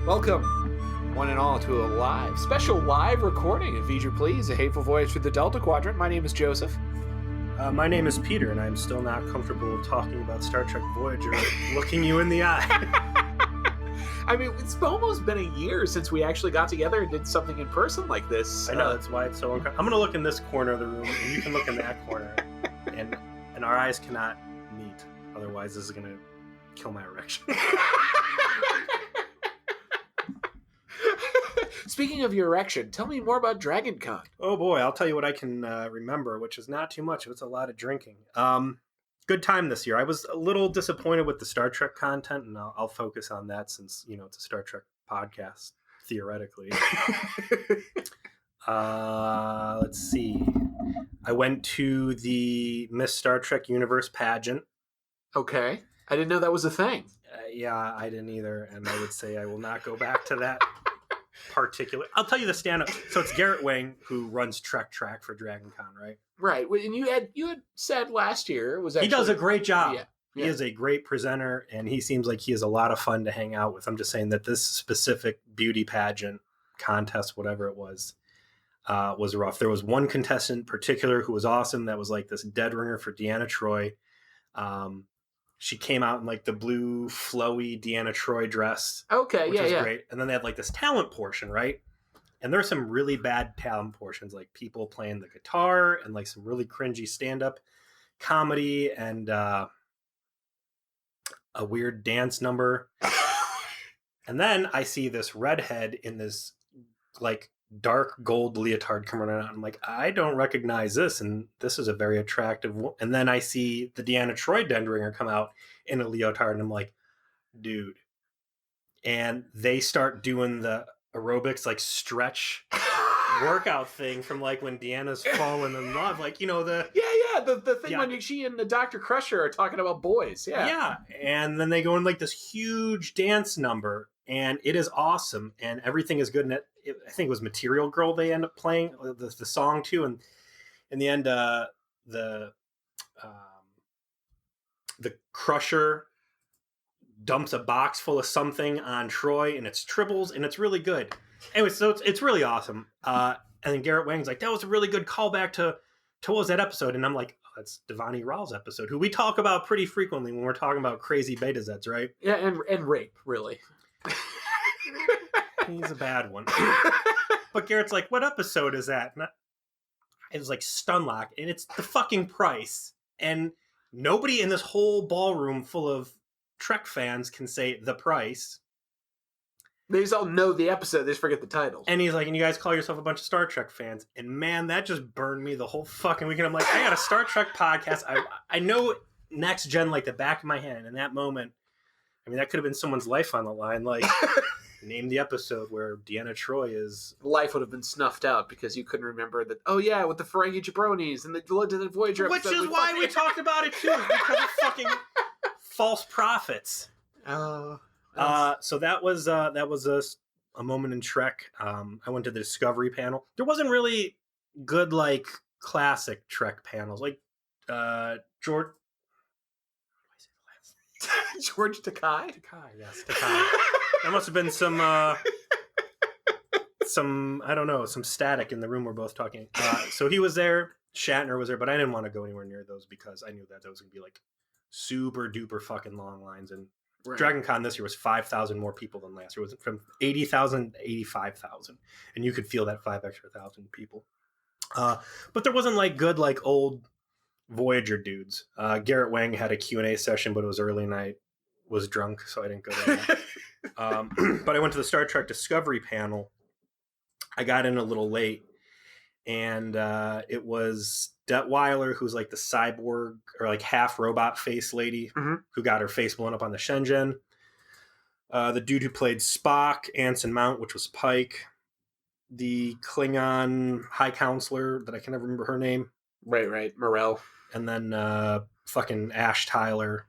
Welcome, one and all, to a special live recording of Voyager, Please, A Hateful Voyage through the Delta Quadrant. My name is Joseph. My name is Peter, and I'm still not comfortable talking about Star Trek Voyager looking you in the eye. I mean, it's almost been a year since we actually got together and did something in person like this. I know, that's why it's so uncomfortable. I'm going to look in this corner of the room, and you can look in that corner, and our eyes cannot meet. Otherwise, this is going to kill my erection. Speaking of your erection, tell me more about Dragon Con. Oh boy, I'll tell you what I can remember, which is not too much. It's a lot of drinking. Good time this year. I was a little disappointed with the Star Trek content, and I'll focus on that since, it's a Star Trek podcast, theoretically. Let's see. I went to the Miss Star Trek Universe pageant. Okay. I didn't know that was a thing. Yeah, I didn't either, and I would say I will not go back to that particular. I'll tell you the stand-up. So it's Garrett Wang who runs Trek Track for Dragon Con, right? Right. And you had said last year was actually, he does a great job. Yeah. He is a great presenter, and he seems like he is a lot of fun to hang out with. I'm just saying that this specific beauty pageant contest, whatever it was rough. There was one contestant in particular who was awesome. That was like this dead ringer for Deanna Troi. She came out in like the blue flowy Deanna Troi dress. Okay, which was yeah. great. And then they had like this talent portion, right? And there's some really bad talent portions, like people playing the guitar and like some really cringy stand-up comedy and a weird dance number. And then I see this redhead in this like dark gold leotard coming out. I'm like, I don't recognize this, and this is a very attractive one. And then I see the Deanna Troi Dendringer come out in a leotard, and I'm like, dude. And they start doing the aerobics, like stretch workout thing from like when Deanna's fallen in love, like the the thing when she and the Dr. Crusher are talking about boys. Yeah. And then they go in like this huge dance number, and it is awesome, and everything is good. And I think it was Material Girl they end up playing the song too, and in the end the Crusher dumps a box full of something on Troy, and it's triples, and it's really good. Anyway, so it's really awesome. And then Garrett Wang's like, that was a really good callback to what was that episode? And I'm like, oh, that's Devani Ral's episode, who we talk about pretty frequently when we're talking about crazy beta Zeds, right? Yeah, and rape, really. He's a bad one. But Garrett's like, what episode is that? And it was like Stunlock, and it's the fucking price. And nobody in this whole ballroom full of Trek fans can say the price. They just all know the episode, they just forget the title. And he's like, and you guys call yourself a bunch of Star Trek fans. And man, that just burned me the whole fucking weekend. I'm like, I got a Star Trek podcast. I know Next Gen like the back of my hand. In that moment, I mean, that could have been someone's life on the line. Like, name the episode where Deanna Troi is... Life would have been snuffed out because you couldn't remember that, oh yeah, with the Ferengi Jabronis and the Voyager episode. Which is why we talked about it too, because of fucking false prophets. So that was a moment in Trek. I went to the Discovery panel. There wasn't really good, like, classic Trek panels. Like, George... George Takei? Takei, yes, Takei. There must have been some, I don't know, some static in the room we're both talking. So he was there, Shatner was there, but I didn't want to go anywhere near those because I knew that was going to be like super duper fucking long lines. And right. Dragon Con this year was 5,000 more people than last year. It was from 80,000 to 85,000. And you could feel that 5,000 extra people. But there wasn't like good, like old Voyager dudes. Garrett Wang had a Q&A session, but it was early and I was drunk, so I didn't go to that. But I went to the Star Trek Discovery panel. I got in a little late, and it was Detweiler, who's like the cyborg or like half robot face lady, who got her face blown up on the Shenzhen. The dude who played Spock, Anson Mount, which was Pike. The Klingon High Counselor that I can never remember her name. Right, Morel. And then fucking Ash Tyler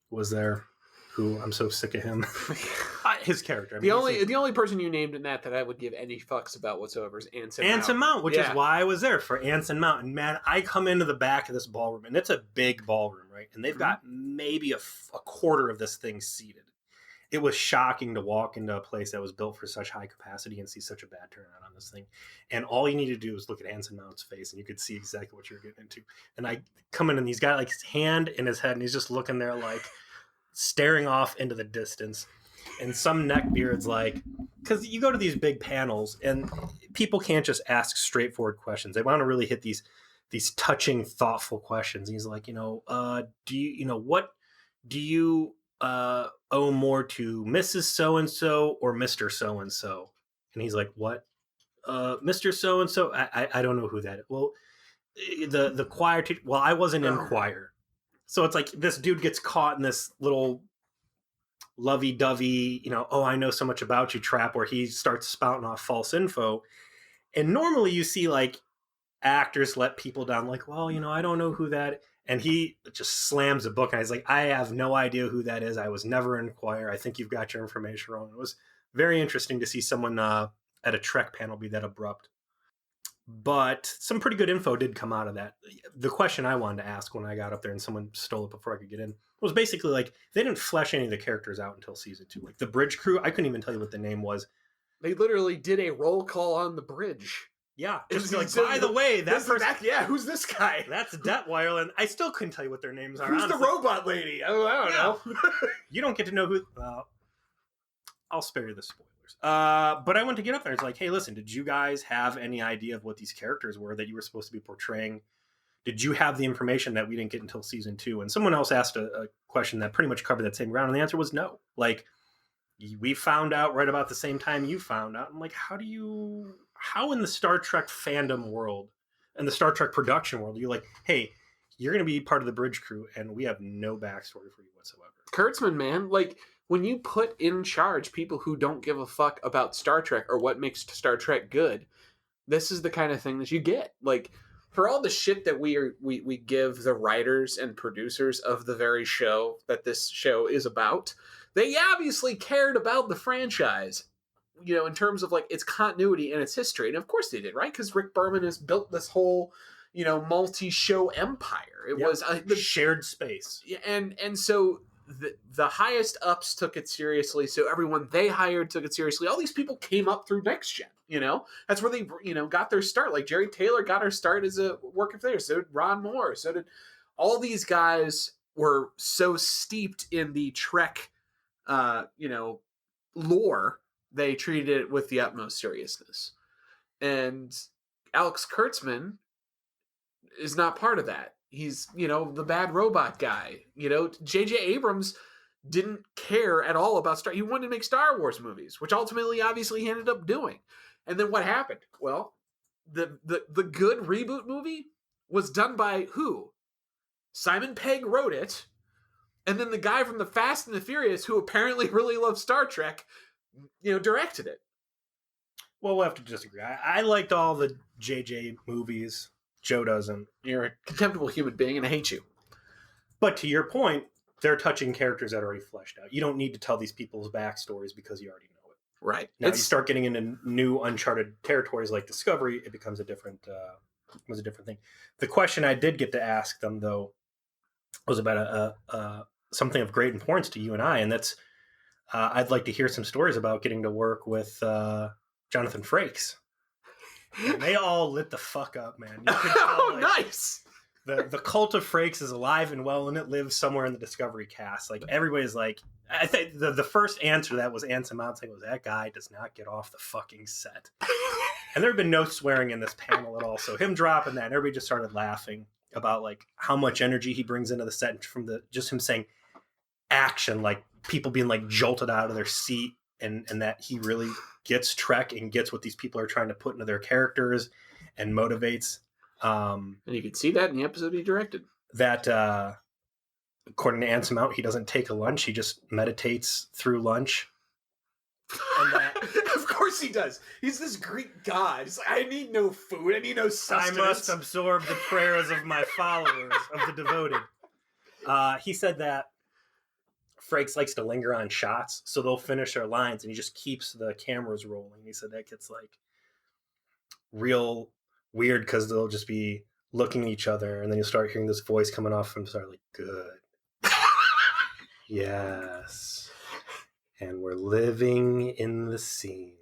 was there, who I'm so sick of him. His character. I mean, the only person you named in that I would give any fucks about whatsoever is Anson Mount, which is why I was there, for Anson Mount. And man, I come into the back of this ballroom, and it's a big ballroom, right? And they've got maybe a quarter of this thing seated. it was shocking to walk into a place that was built for such high capacity and see such a bad turnout on this thing. And all you need to do is look at Anson Mount's face and you could see exactly what you're getting into. And I come in and he's got like his hand in his head and he's just looking there like staring off into the distance. And some neckbeard's like, because you go to these big panels and people can't just ask straightforward questions. They want to really hit these touching, thoughtful questions. And he's like, what do you owe more to Mrs. So-and-so or Mr. So-and-so? And he's like, what? Mr. So-and-so? I don't know who that is. Well, the choir teacher. Well, I wasn't in choir. So it's like this dude gets caught in this little lovey-dovey, I know so much about you trap where he starts spouting off false info. And normally you see like actors let people down like, well, I don't know who that. And he just slams a book and he's like, I have no idea who that is. I was never in choir. I think you've got your information wrong. It was very interesting to see someone at a Trek panel be that abrupt. But some pretty good info did come out of that. The question I wanted to ask when I got up there and someone stole it before I could get in was basically like, they didn't flesh any of the characters out until season 2. Like the bridge crew, I couldn't even tell you what the name was. They literally did a roll call on the bridge. Yeah. Just like, by the way, that person... who's this guy? That's Detweiler, and I still couldn't tell you what their names are. Who's honestly. The robot lady? I don't know. You don't get to know who... I'll spare you the spoilers. But I went to get up there. It's like, hey, listen, did you guys have any idea of what these characters were that you were supposed to be portraying? Did you have the information that we didn't get until season 2? And someone else asked a question that pretty much covered that same ground, and the answer was no. Like, we found out right about the same time you found out. I'm like, how in the Star Trek fandom world and the Star Trek production world, you're like, hey, you're going to be part of the bridge crew, and we have no backstory for you whatsoever. Kurtzman, man, like, when you put in charge people who don't give a fuck about Star Trek or what makes Star Trek good, this is the kind of thing that you get. Like, for all the shit that we give the writers and producers of the very show that this show is about, they obviously cared about the franchise, in terms of like its continuity and its history. And of course they did, right? Because Rick Berman has built this whole, multi-show empire. It was the shared space. Yeah, and so the highest ups took it seriously. So everyone they hired took it seriously. All these people came up through Next Gen. That's where they got their start. Like Jerry Taylor got her start as a worker there. So did Ron Moore. So did all these guys. Were so steeped in the Trek, lore. They treated it with the utmost seriousness. And Alex Kurtzman is not part of that. He's, the bad robot guy. J.J. Abrams didn't care at all about He wanted to make Star Wars movies, which ultimately, obviously, he ended up doing. And then what happened? Well, the good reboot movie was done by who? Simon Pegg wrote it. And then the guy from the Fast and the Furious, who apparently really loves Star Trek, directed it. Well, we'll have to disagree. I liked all the JJ movies. Joe doesn't. You're a contemptible human being, and I hate you. But to your point, they're touching characters that are already fleshed out. You don't need to tell these people's backstories because you already know it. Right. Now you start getting into new uncharted territories like Discovery, it becomes a different thing. The question I did get to ask them, though, was about something of great importance to you and I, and that's I'd like to hear some stories about getting to work with Jonathan Frakes. And they all lit the fuck up, man. You could tell, nice! The cult of Frakes is alive and well, and it lives somewhere in the Discovery cast. Like, everybody's like... I think the first answer to that was Anson Mount saying, that guy does not get off the fucking set. And there had been no swearing in this panel at all, so him dropping that, and everybody just started laughing about, like, how much energy he brings into the set from just him saying action, like, people being, like, jolted out of their seat, and that he really gets Trek and gets what these people are trying to put into their characters and motivates. And you could see that in the episode he directed. That, according to Anson Mount, he doesn't take a lunch. He just meditates through lunch. And that, of course he does. He's this Greek god. He's like, I need no food. I need no sustenance. I must absorb the prayers of my followers, of the devoted. He said that Frakes likes to linger on shots, so they'll finish their lines, and he just keeps the cameras rolling. He said that gets, like, real weird because they'll just be looking at each other, and then you'll start hearing this voice coming off from start like, good. Yes. and we're living in the scene.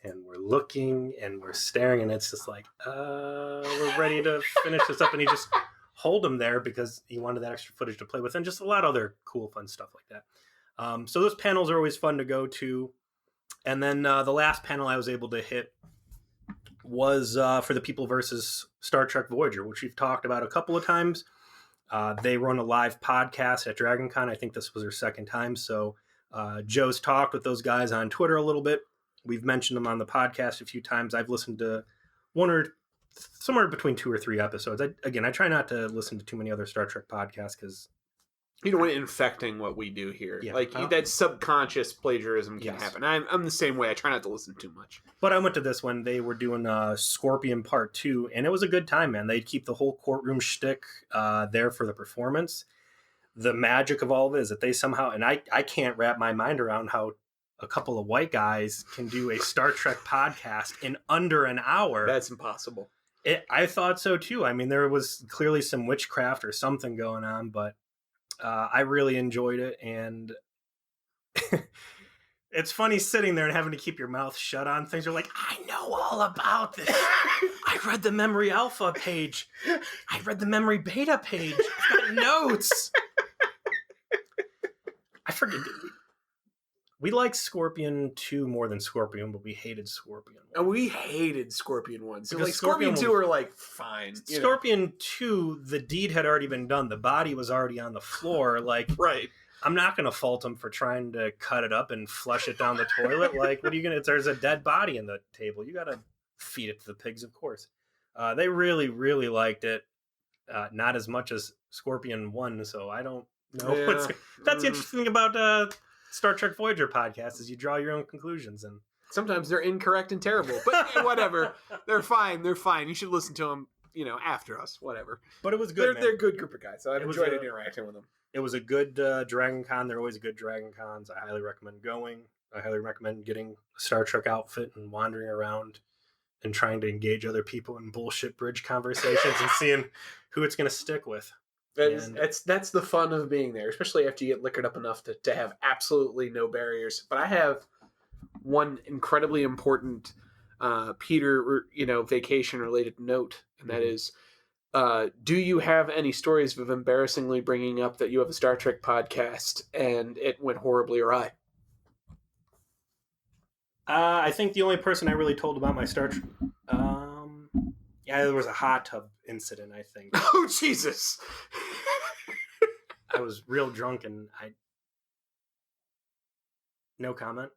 And we're looking and we're staring, and it's just like, we're ready to finish this up. And he just hold him there because he wanted that extra footage to play with, and just a lot of other cool, fun stuff like that. So those panels are always fun to go to. And then the last panel I was able to hit was for the People versus Star Trek Voyager, which we've talked about a couple of times. They run a live podcast at DragonCon. I think this was their second time. So Joe's talked with those guys on Twitter a little bit. We've mentioned them on the podcast a few times. I've listened to somewhere between 2 or 3 episodes. I try not to listen to too many other Star Trek podcasts because you don't want it infecting what we do here. Yeah. Like that subconscious plagiarism can happen. I'm the same way. I try not to listen too much. But I went to this one. They were doing Scorpion Part 2, and it was a good time, man. They'd keep the whole courtroom shtick there for the performance. The magic of all of it is that they somehow, and I can't wrap my mind around how a couple of white guys can do a Star Trek podcast in under an hour. That's impossible. I thought so too. I mean, there was clearly some witchcraft or something going on, but I really enjoyed it. And it's funny sitting there and having to keep your mouth shut on things. You're like, I know all about this. I read the memory alpha page. I read the memory beta page. I've got notes. I forget. We liked Scorpion 2 more than Scorpion, but we hated Scorpion 1. And we hated Scorpion 1. So Because like Scorpion 2 were like fine. Scorpion 2, the deed had already been done. The body was already on the floor. Like, right. I'm not going to fault him for trying to cut it up and flush it down the toilet. Like, what are you going to, there's a dead body in the table. You got to feed it to the pigs, of course. They really, really liked it. Not as much as Scorpion 1, so I don't know. Yeah. That's the interesting thing about Star Trek Voyager podcast is you draw your own conclusions, and sometimes they're incorrect and terrible, but whatever. They're fine. You should listen to them, after us, whatever. But it was good. They're a good group of guys, so I've enjoyed interacting with them. It was a good Dragon Con. They're always good Dragon Cons. I highly recommend going. I highly recommend getting a Star Trek outfit and wandering around and trying to engage other people in bullshit bridge conversations and seeing who it's going to stick with. That's the fun of being there, especially after you get liquored up enough to have absolutely no barriers. But I have one incredibly important Peter, vacation related note, and that is, do you have any stories of embarrassingly bringing up that you have a Star Trek podcast and it went horribly awry? I think the only person I really told about my Star Trek, there was a hot tub incident, I think. Oh, Jesus. I was real drunk and no comment.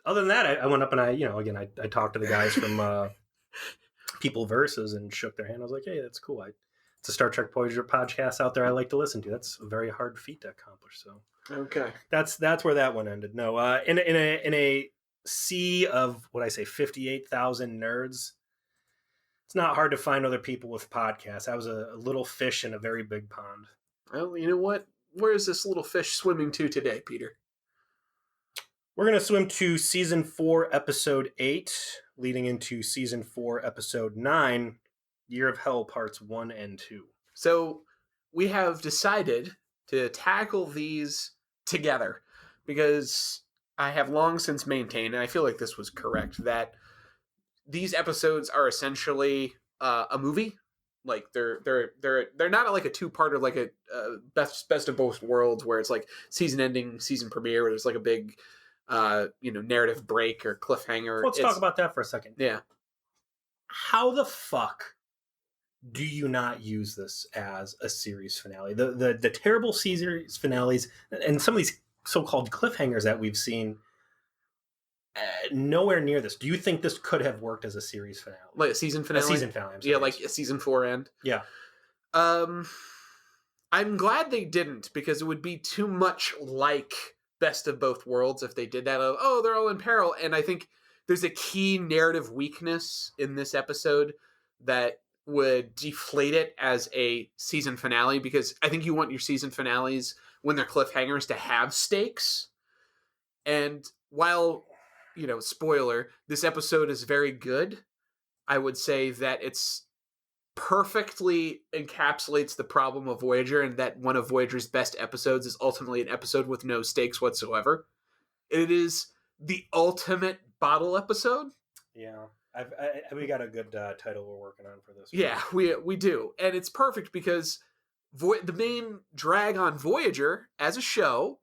Other than that, I went up and I talked to the guys from People Versus and shook their hand. I was like, hey, that's cool. It's a Star Trek Voyager podcast out there I like to listen to. That's a very hard feat to accomplish. So okay, that's where that one ended. No, in a sea of 58,000 nerds, it's not hard to find other people with podcasts. I was a little fish in a very big pond. Well, you know what? Where is this little fish swimming to today, Peter? We're going to swim to Season 4, Episode 8, leading into Season 4, Episode 9, Year of Hell, Parts 1 and 2. So we have decided to tackle these together because I have long since maintained, and I feel like this was correct, that these episodes are essentially a movie. Like they're not like a two-parter, like a best of both worlds, where it's like season ending, season premiere, where there's like a big narrative break or cliffhanger. Let's talk about that for a second. Yeah. How the fuck do you not use this as a series finale? The terrible series finales and some of these so-called cliffhangers that we've seen, nowhere near this. Do you think this could have worked as a series finale? Like a season finale? A season finale, yeah, like a season 4 end. Yeah. I'm glad they didn't, because it would be too much like Best of Both Worlds if they did that. They're all in peril. And I think there's a key narrative weakness in this episode that would deflate it as a season finale, because I think you want your season finales, when they're cliffhangers, to have stakes. And while, spoiler, this episode is very good, I would say that it's perfectly encapsulates the problem of Voyager, and that one of Voyager's best episodes is ultimately an episode with no stakes whatsoever. It is the ultimate bottle episode. Yeah. We got a good title we're working on for this. Yeah, we do. And it's perfect because the main drag on Voyager as a show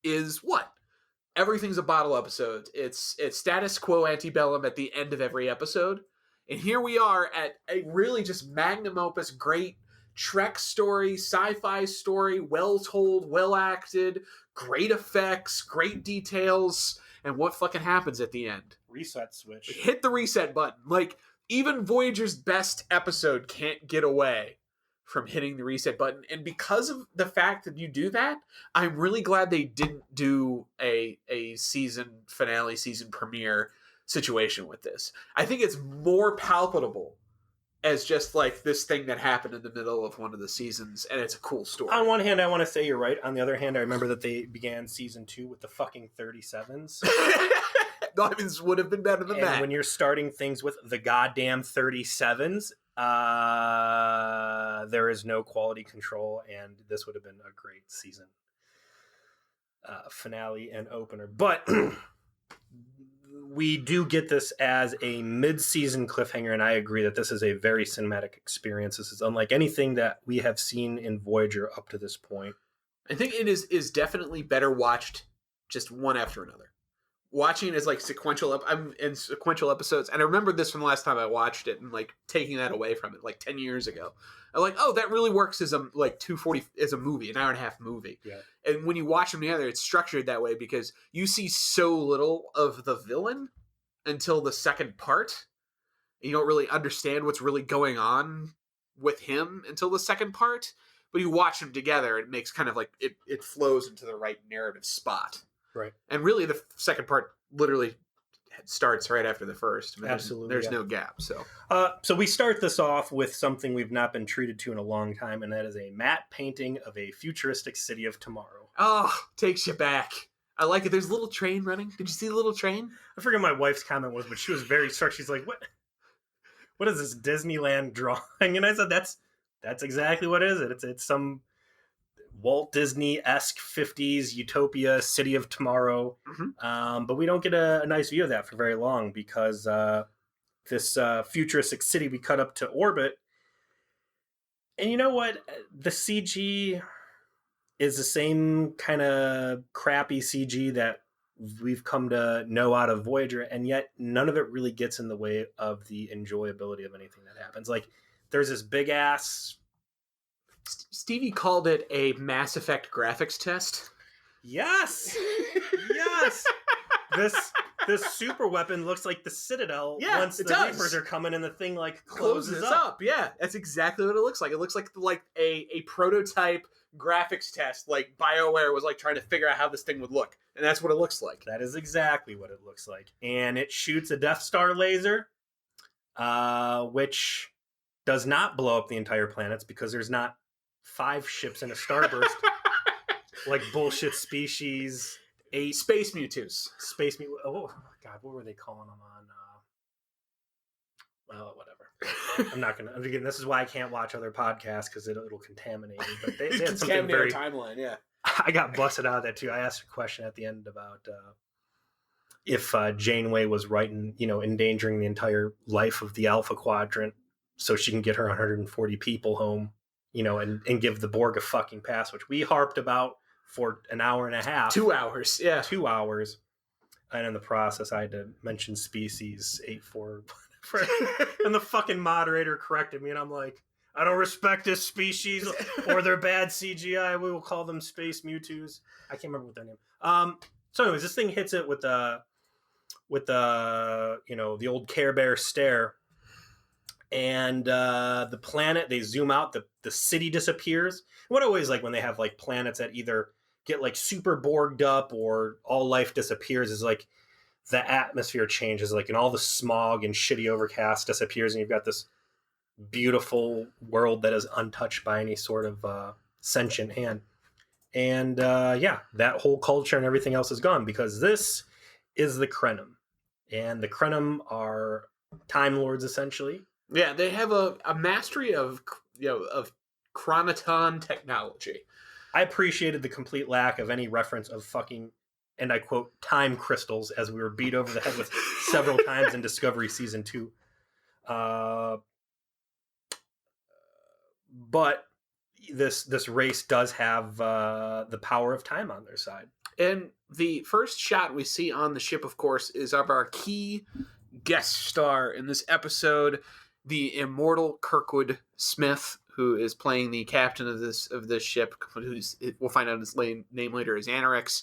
is what? Everything's a bottle episode. It's status quo antebellum at the end of every episode. And here we are at a really just magnum opus, great Trek story, sci-fi story, well told, well acted, great effects, great details, and what fucking happens at the end? Reset switch. Hit the reset button. Like, even Voyager's best episode can't get away from hitting the reset button. And because of the fact that you do that, I'm really glad they didn't do a season finale, season premiere situation with this. I think it's more palpable as just like this thing that happened in the middle of one of the seasons, and it's a cool story. On one hand, I want to say you're right. On the other hand, I remember that they began season 2 with the fucking 37s. Diamonds would have been better than that. And when you're starting things with the goddamn 37s, there is no quality control, and this would have been a great season finale and opener. But we do get this as a mid-season cliffhanger, and I agree that this is a very cinematic experience. This is unlike anything that we have seen in Voyager up to this point. I think it is definitely better watched just one after another. Watching it as like sequential episodes, and I remember this from the last time I watched it, and like taking that away from it like 10 years ago. I'm like, oh, that really works as a like 240 as a movie, an hour and a half movie. Yeah. And when you watch them together, it's structured that way because you see so little of the villain until the second part. You don't really understand what's really going on with him until the second part. But you watch them together, it makes kind of like it flows into the right narrative spot. Right. And really, the second part literally starts right after the first. I mean, Absolutely. There's no gap. So we start this off with something we've not been treated to in a long time, and that is a matte painting of a futuristic city of tomorrow. Oh, takes you back. I like it. There's a little train running. Did you see the little train? I forget my wife's comment was, but she was very struck. She's like, what is this Disneyland drawing? And I said, that's exactly what it is. It's some Walt Disney-esque 50s utopia city of tomorrow. Mm-hmm. But we don't get a nice view of that for very long because this futuristic city we cut up to orbit. And you know what? The CG is the same kind of crappy CG that we've come to know out of Voyager, and yet none of it really gets in the way of the enjoyability of anything that happens. Like, there's this big-ass... Stevie called it a Mass Effect graphics test. Yes! Yes! This super weapon looks like the Citadel once the Reapers are coming and the thing like closes up. Yeah, that's exactly what it looks like. It looks like a prototype graphics test. Like BioWare was like trying to figure out how this thing would look, and that's what it looks like. That is exactly what it looks like. And it shoots a Death Star laser, which does not blow up the entire planets because there's not 5 ships in a starburst like bullshit Species 8 Space Mewtwo's. Oh god, what were they calling them on? Well, whatever. I'm not gonna. Again, this is why I can't watch other podcasts because it'll contaminate me. But they had something very timeline. Yeah, I got busted out of that too. I asked a question at the end about if Janeway was right in endangering the entire life of the Alpha Quadrant so she can get her 140 people home, and give the Borg a fucking pass, which we harped about for an hour and a half. 2 hours, yeah. 2 hours. And in the process, I had to mention Species 8-4. And the fucking moderator corrected me, and I'm like, I don't respect this species or their bad CGI. We will call them Space Mewtwo's. I can't remember what their name. So anyways, this thing hits it with the the old Care Bear stare. And the planet, they zoom out, the city disappears. What I always like when they have like planets that either get like super Borged up or all life disappears is like the atmosphere changes, like, and all the smog and shitty overcast disappears, and you've got this beautiful world that is untouched by any sort of sentient hand. And that whole culture and everything else is gone because this is the Krenim. And the Krenim are Time Lords, essentially. Yeah, they have a mastery of of chronoton technology. I appreciated the complete lack of any reference of fucking, and I quote, time crystals, as we were beat over the head with several times in Discovery Season 2. But this race does have the power of time on their side. And the first shot we see on the ship, of course, is of our key guest star in this episode, the immortal Kirkwood Smith, who is playing the captain of this ship. Who's, we'll find out his name later, is Anorix.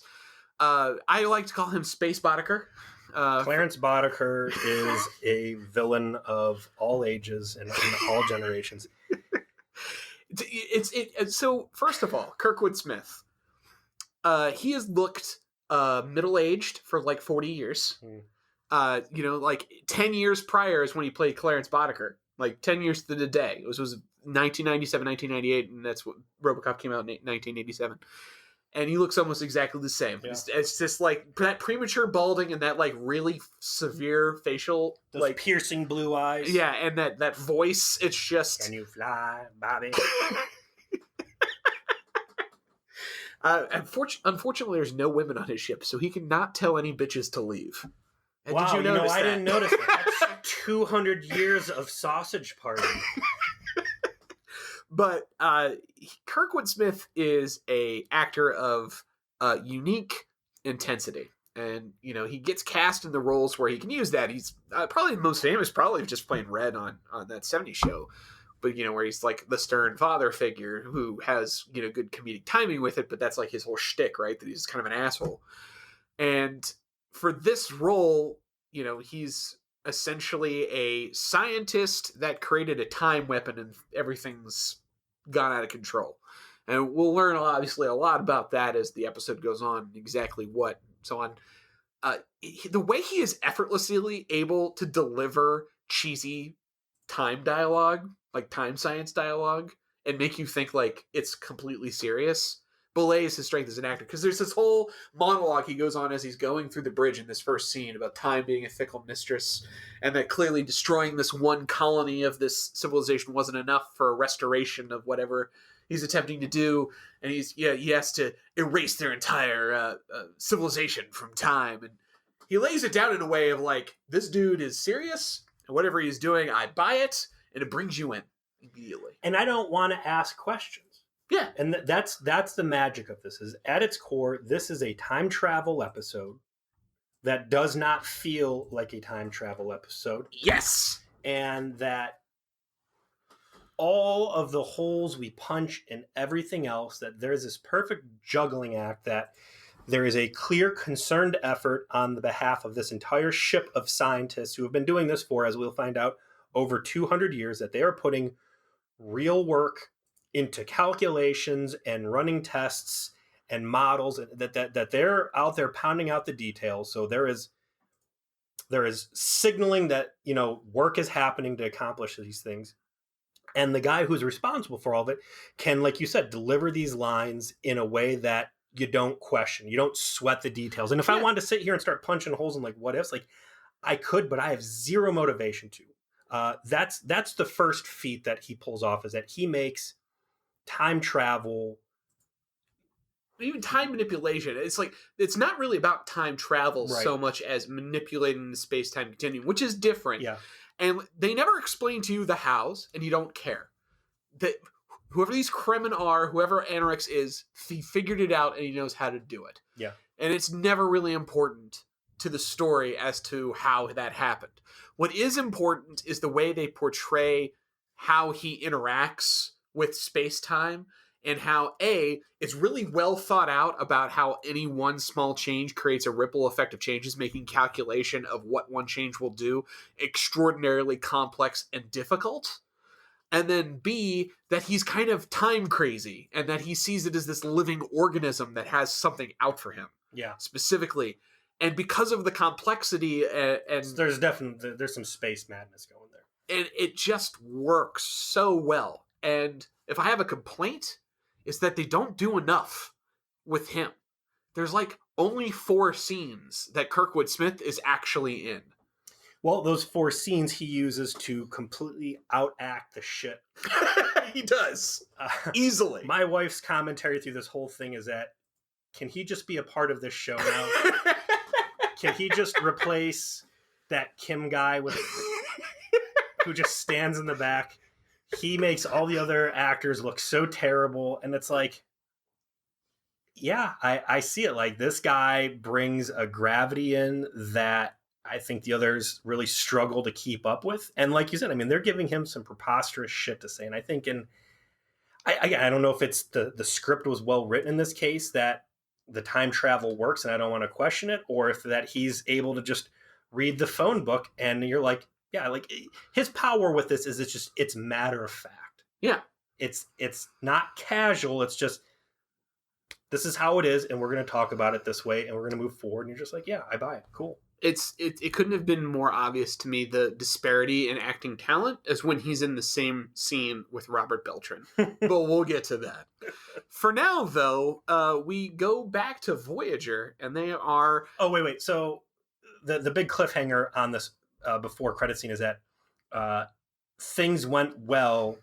I like to call him Space Boddicker. Clarence Boddicker is a villain of all ages and in all generations. So first of all, Kirkwood Smith, he has looked middle-aged for like 40 years. Like 10 years prior is when he played Clarence Boddicker. Like 10 years to the day. It was 1997, 1998, and that's what RoboCop came out in 1987. And he looks almost exactly the same. Yeah. It's just like that premature balding and that like really severe facial, those like piercing blue eyes. Yeah, and that voice. It's just. Can you fly, Bobby? Unfortunately, there's no women on his ship, so he cannot tell any bitches to leave. And wow, did you notice that? I didn't notice that. That's 200 years of sausage party. But Kirkwood Smith is a actor of unique intensity, and he gets cast in the roles where he can use that. He's probably most famous, probably just playing Red on that '70s show, but where he's like the stern father figure who has good comedic timing with it, but that's like his whole shtick, right? That he's kind of an asshole. And for this role, he's essentially a scientist that created a time weapon, and everything's gone out of control. And we'll learn obviously a lot about that as the episode goes on, exactly what so on. The way he is effortlessly able to deliver cheesy time dialogue, like time science dialogue, and make you think like it's completely serious, belays his strength as an actor. Because there's this whole monologue he goes on as he's going through the bridge in this first scene about time being a fickle mistress, and that clearly destroying this one colony of this civilization wasn't enough for a restoration of whatever he's attempting to do, and he has to erase their entire civilization from time. And he lays it down in a way of like, this dude is serious, and whatever he's doing, I buy it, and it brings you in immediately. And I don't want to ask questions. Yeah. And that's the magic of this. Is at its core, this is a time travel episode that does not feel like a time travel episode. Yes. And that all of the holes we punch and everything else, that there's this perfect juggling act, that there is a clear concerned effort on the behalf of this entire ship of scientists who have been doing this for, as we'll find out, over 200 years, that they are putting real work into calculations and running tests and models, that they're out there pounding out the details. So there is signaling that work is happening to accomplish these things, and the guy who's responsible for all of it can, like you said, deliver these lines in a way that you don't question, you don't sweat the details. And if I wanted to sit here and start punching holes in like what ifs, like I could, but I have zero motivation to. That's the first feat that he pulls off, is that he makes time travel, even time manipulation. It's like, it's not really about time travel so much as manipulating the space-time continuum, which is different. Yeah. And they never explain to you the hows, and you don't care. That whoever these Kremen are, whoever Anorix is, he figured it out and he knows how to do it. Yeah. And it's never really important to the story as to how that happened. What is important is the way they portray how he interacts with space-time, and how it's really well thought out about how any one small change creates a ripple effect of changes, making calculation of what one change will do extraordinarily complex and difficult. And then B, that he's kind of time crazy, and that he sees it as this living organism that has something out for him. Yeah. Specifically. And because of the complexity and there's some space madness going there. And it just works so well. And if I have a complaint, it's that they don't do enough with him. There's like only 4 scenes that Kirkwood Smith is actually in. Well, those 4 scenes he uses to completely outact the shit. He does. Easily. My wife's commentary through this whole thing is that, can he just be a part of this show now? Can he just replace that Kim guy with who just stands in the back? He makes all the other actors look so terrible, and it's like, yeah, I see it. Like, this guy brings a gravity in that I think the others really struggle to keep up with. And like you said, I mean, they're giving him some preposterous shit to say. And I think I don't know if it's the script was well written in this case, that the time travel works and I don't want to question it, or if that he's able to just read the phone book and you're like, yeah, like his power with this is it's matter of fact. Yeah. It's not casual. It's just, this is how it is, and we're going to talk about it this way, and we're going to move forward. And you're just like, yeah, I buy it. Cool. It couldn't have been more obvious to me, the disparity in acting talent, as when he's in the same scene with Robert Beltran. But we'll get to that. For now, though, we go back to Voyager, and they are... Oh, wait. So the big cliffhanger on this before credit scene is that things went well,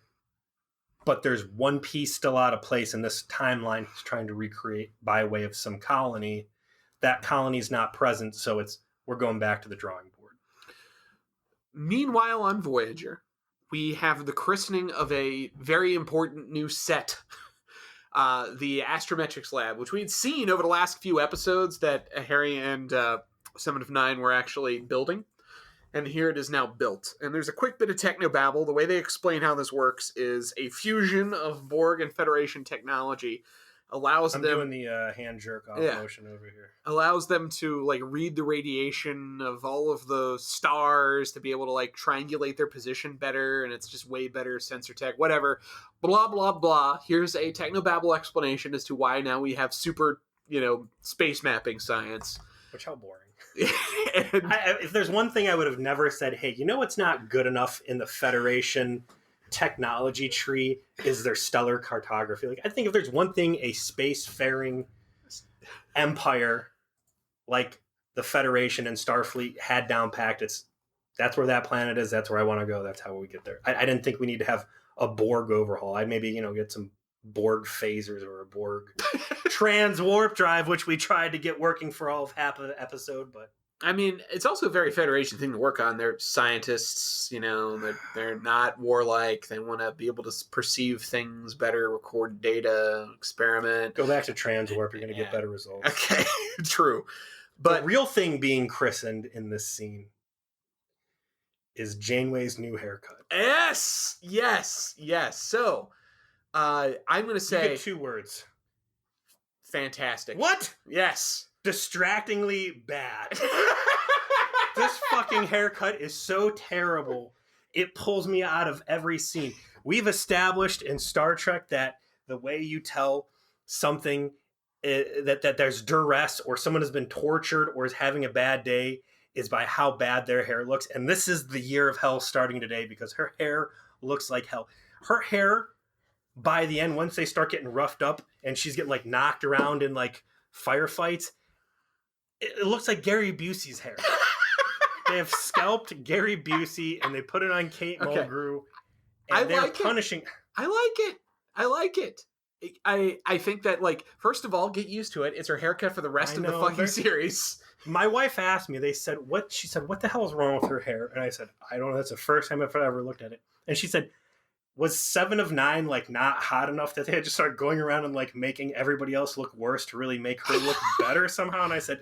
but there's one piece still out of place in this timeline he's trying to recreate by way of some colony. That colony's not present, so we're going back to the drawing board. Meanwhile, on Voyager, we have the christening of a very important new set, the Astrometrics Lab, which we had seen over the last few episodes that Harry and 7 of 9 were actually building. And here it is now built. And there's a quick bit of technobabble. The way they explain how this works is a fusion of Borg and Federation technology allows I'm them... doing the hand jerk off motion over here. Allows them to like read the radiation of all of the stars to be able to like triangulate their position better, and it's just way better sensor tech, whatever. Blah, blah, blah. Here's a technobabble explanation as to why now we have super, space mapping science. Which, how boring. If there's one thing I would have never said, hey, what's not good enough in the Federation technology tree is their stellar cartography. Like, I think if there's one thing a spacefaring empire like the Federation and Starfleet had down packed, that's where that planet is. That's where I want to go. That's how we get there. I didn't think we need to have a Borg overhaul. I'd maybe, get some Borg phasers or a Borg trans warp drive, which we tried to get working for all of half of the episode, but I mean, it's also a very Federation thing to work on. They're scientists, they're not warlike. They want to be able to perceive things better, record data, experiment. Go back to trans warp, you're going to get better results. Okay, true. But the real thing being christened in this scene is Janeway's new haircut. Yes. So, I'm going to say... You get 2 words. Fantastic. What? Yes. Distractingly bad. This fucking haircut is so terrible. It pulls me out of every scene. We've established in Star Trek that the way you tell something that there's duress or someone has been tortured or is having a bad day is by how bad their hair looks. And this is the year of hell starting today because her hair looks like hell. Her hair, by the end, once they start getting roughed up and she's getting like knocked around in like firefights, it looks like Gary Busey's hair. They have scalped Gary Busey and they put it on Kate Mulgrew. And they're punishing. I like it. I think that, like, first of all, get used to it. It's her haircut for the rest of the fucking series. My wife asked me, she said, what the hell is wrong with her hair? And I said, I don't know. That's the first time I've ever looked at it. And she said, was 7 of 9 like not hot enough that they had to start going around and like making everybody else look worse to really make her look better somehow? And I said,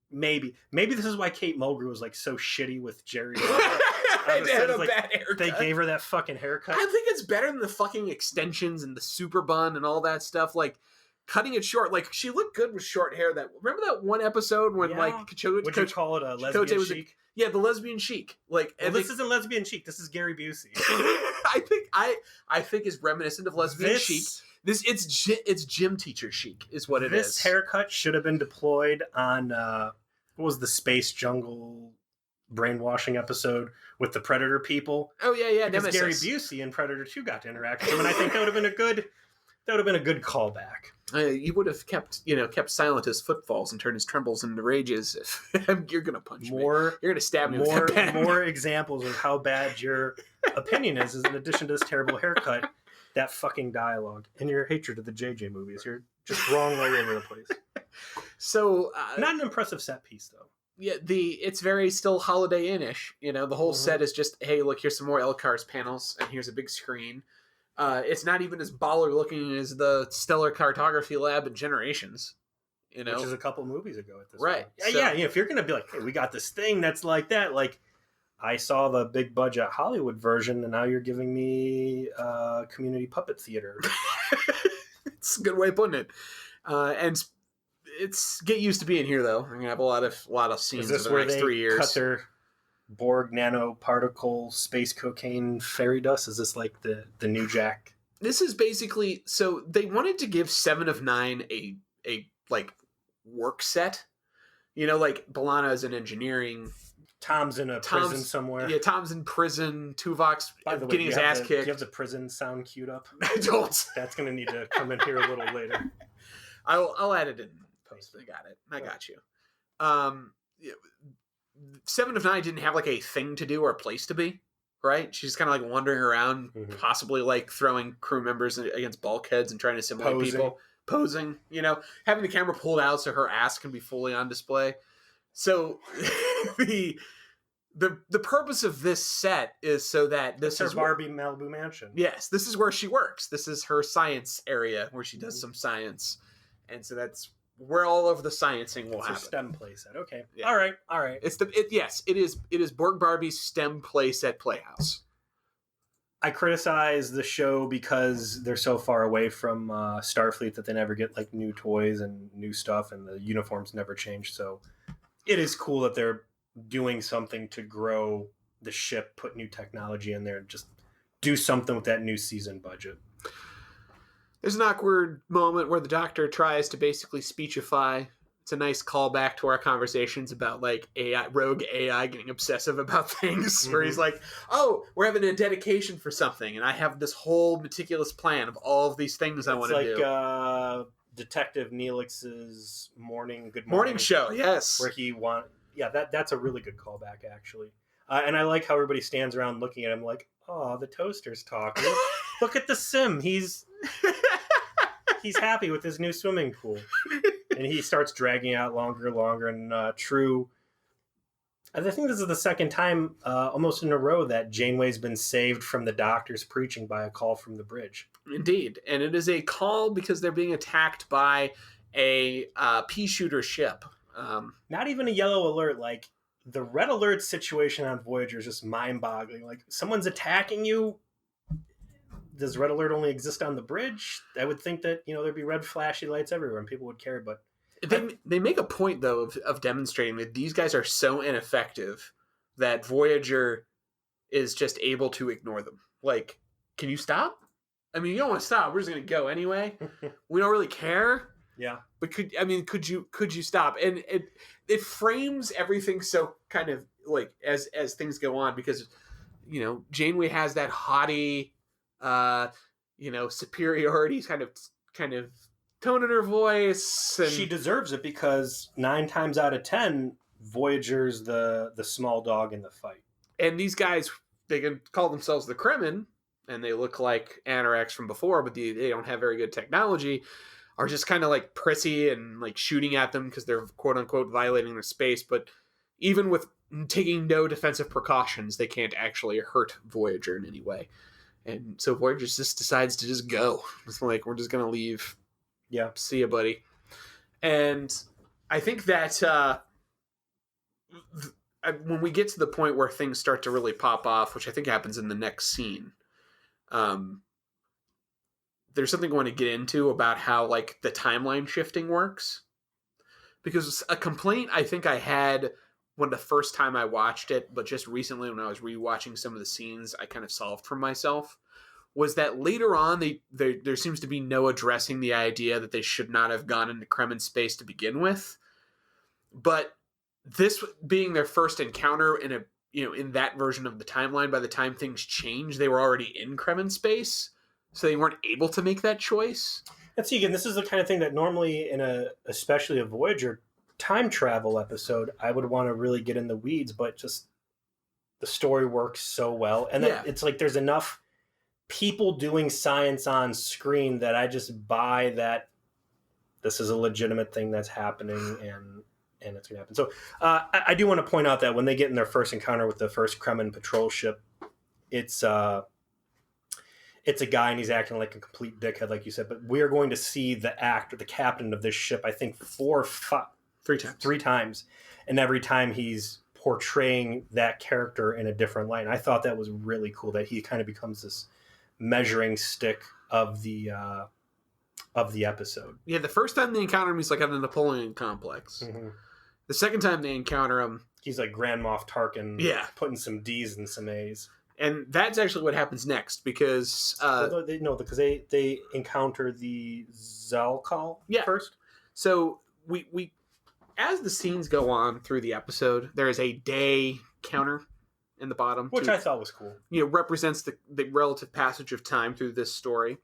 maybe this is why Kate Mulgrew was like so shitty with Jerry. They had a bad haircut. They gave her that fucking haircut. I think it's better than the fucking extensions and the super bun and all that stuff. Like cutting it short. Like she looked good with short hair. Remember that one episode when like would you call it a lesbian chic? The lesbian chic. Like, well, this isn't lesbian chic. This is Gary Busey. I think is reminiscent of lesbian chic. It's gym teacher chic is what it is. This haircut should have been deployed on what was the Space Jungle brainwashing episode with the Predator people. Oh yeah, because Gary Busey and Predator 2 got to interact with him, and I think that would have been a good That would have been a good callback. You would have kept silent his footfalls and turned his trembles into rages. If you're gonna punch me, you're gonna stab me. More examples of how bad your opinion is in addition to this terrible haircut, that fucking dialogue, and your hatred of the JJ movies. You're just wrong all over the place. So not an impressive set piece though. Yeah, it's very still Holiday Inn-ish. The whole set is just, hey, look, here's some more L-Cars panels, and here's a big screen. It's not even as baller looking as the Stellar Cartography Lab in Generations. Which is a couple movies ago at this point. Right. So, yeah, if you're going to be like, hey, we got this thing that's like that, like, I saw the big budget Hollywood version, and now you're giving me community puppet theater. It's a good way of putting it. And it's get used to being here, though. I'm gonna have a lot of scenes over the next 3 years. Cut their Borg nanoparticle space cocaine fairy dust? Is this like the new Jack? This is basically, so they wanted to give 7 of 9 a like work set. Like B'Elanna is in engineering. Tom's in prison somewhere. Yeah, Tom's in prison. Tuvok's getting his ass kicked. Do you have the prison sound queued up? I don't. That's gonna need to come in here a little later. I'll add it in post. I got it. I got you. 7 of 9 didn't have like a thing to do or a place to be, right? She's kind of like wandering around, possibly like throwing crew members against bulkheads and trying to assimilate people. Posing, having the camera pulled out so her ass can be fully on display. So the purpose of this set is so that this is Barbie Malibu mansion. Yes, this is where she works. This is her science area where she does some science, and so that's where all of the sciencing will happen. It's a STEM playset. Okay. Yeah. All right. It is Borg Barbie's STEM playset playhouse. I criticize the show because they're so far away from Starfleet that they never get like new toys and new stuff, and the uniforms never change. So it is cool that they're doing something to grow the ship, put new technology in there, and just do something with that new season budget. There's an awkward moment where the Doctor tries to basically speechify. It's a nice callback to our conversations about like rogue AI getting obsessive about things, where he's like, oh, we're having a dedication for something, and I have this whole meticulous plan of all of these things I want to do. It's like Detective Neelix's Good Morning show, yes. Where that's a really good callback, actually. And I like how everybody stands around looking at him like, oh, the toaster's talking. Look at the sim. He's happy with his new swimming pool. And he starts dragging out longer, and True. I think this is the second time almost in a row that Janeway's been saved from the Doctor's preaching by a call from the bridge. Indeed. And it is a call because they're being attacked by a pea shooter ship. Not even a yellow alert. Like, the red alert situation on Voyager is just mind-boggling. Like, someone's attacking you. Does red alert only exist on the bridge? I would think that, there'd be red flashy lights everywhere and people would care, but they make a point though of demonstrating that these guys are so ineffective that Voyager is just able to ignore them. Like, can you stop? I mean, you don't want to stop. We're just going to go anyway. We don't really care. Yeah. But could you stop? And it frames everything so kind of like as things go on, because Janeway has that haughty superiority kind of tone in her voice, and she deserves it because 9 times out of 10 Voyager's the small dog in the fight. And these guys, they can call themselves the Kremen, and they look like Anoraks from before, but they don't have very good technology, are just kind of like prissy and like shooting at them because they're quote unquote violating their space. But even with taking no defensive precautions, they can't actually hurt Voyager in any way. And so Voyager just decides to just go. It's like, we're just going to leave. Yeah. See ya, buddy. And I think that when we get to the point where things start to really pop off, which I think happens in the next scene, there's something I want to get into about how like the timeline shifting works. Because a complaint I think I had when the first time I watched it, but just recently when I was rewatching some of the scenes, I kind of solved for myself, was that later on there seems to be no addressing the idea that they should not have gone into Kremen space to begin with. But this being their first encounter in that version of the timeline, by the time things change, they were already in Kremen space. so they weren't able to make that choice. And see, again, this is the kind of thing that normally especially a Voyager time travel episode, I would want to really get in the weeds, but just the story works so well. And then it's like there's enough people doing science on screen that I just buy that this is a legitimate thing that's happening and it's going to happen. So I do want to point out that when they get in their first encounter with the first Kremen patrol ship, it's a guy and he's acting like a complete dickhead, like you said. But we are going to see the captain of this ship, I think three times. And every time he's portraying that character in a different light. And I thought that was really cool that he kind of becomes this measuring stick of the episode. Yeah, the first time they encounter him, he's like at the Napoleon complex. Mm-hmm. The second time they encounter him, he's like Grand Moff Tarkin, putting some D's and some A's. And that's actually what happens next, because because they encounter the Zalkal first. So we as the scenes go on through the episode, there is a day counter in the bottom, which I thought was cool. Represents the relative passage of time through this story.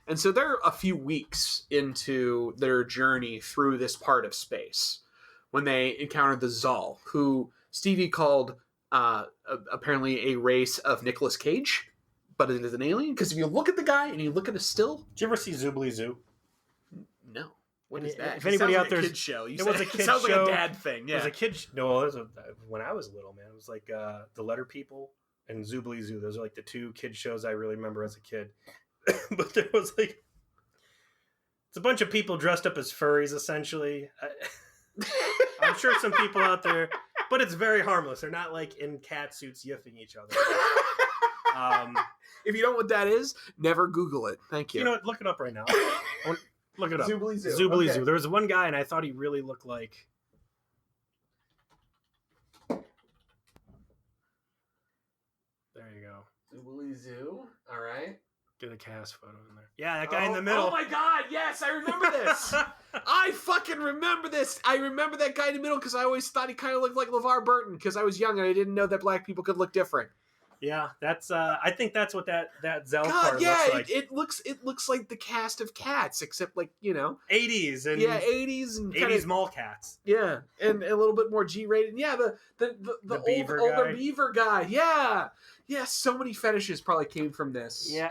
And so they're a few weeks into their journey through this part of space when they encountered the Zal, who Stevie called apparently a race of Nicolas Cage, but it is an alien. Because if you look at the guy and you look at a still... Did you ever see Zoobly Zoo? No. What is that? If anybody out there... It was a kid show. It was a kid show. It sounds like a dad thing. Yeah. It was a kid... No, it was when I was little, man. It was like The Letter People and Zoobly Zoo. Those are like the two kid shows I really remember as a kid. But there was like... It's a bunch of people dressed up as furries, essentially. I'm sure some people out there, but it's very harmless. They're not like in cat suits yiffing each other. If you don't know what that is, never Google it. Thank you. You know what? Look it up right now. Look it up. Zoobly Zoo. Zoobly Zoo. There was one guy, and I thought he really looked like... There you go. Zoobly Zoo. All right. Get a cast photo in there. Yeah, that guy in the middle. Oh my god, yes, I remember this. I fucking remember this. I remember that guy in the middle because I always thought he kind of looked like LeVar Burton because I was young and I didn't know that black people could look different. Yeah, that's. I think that's what that Zell part looks like. It looks like the cast of Cats, except 80s and 80s and 80s mall cats. Yeah, and a little bit more G-rated. Yeah, the beaver older guy. beaver guy. Yeah, so many fetishes probably came from this. Yeah,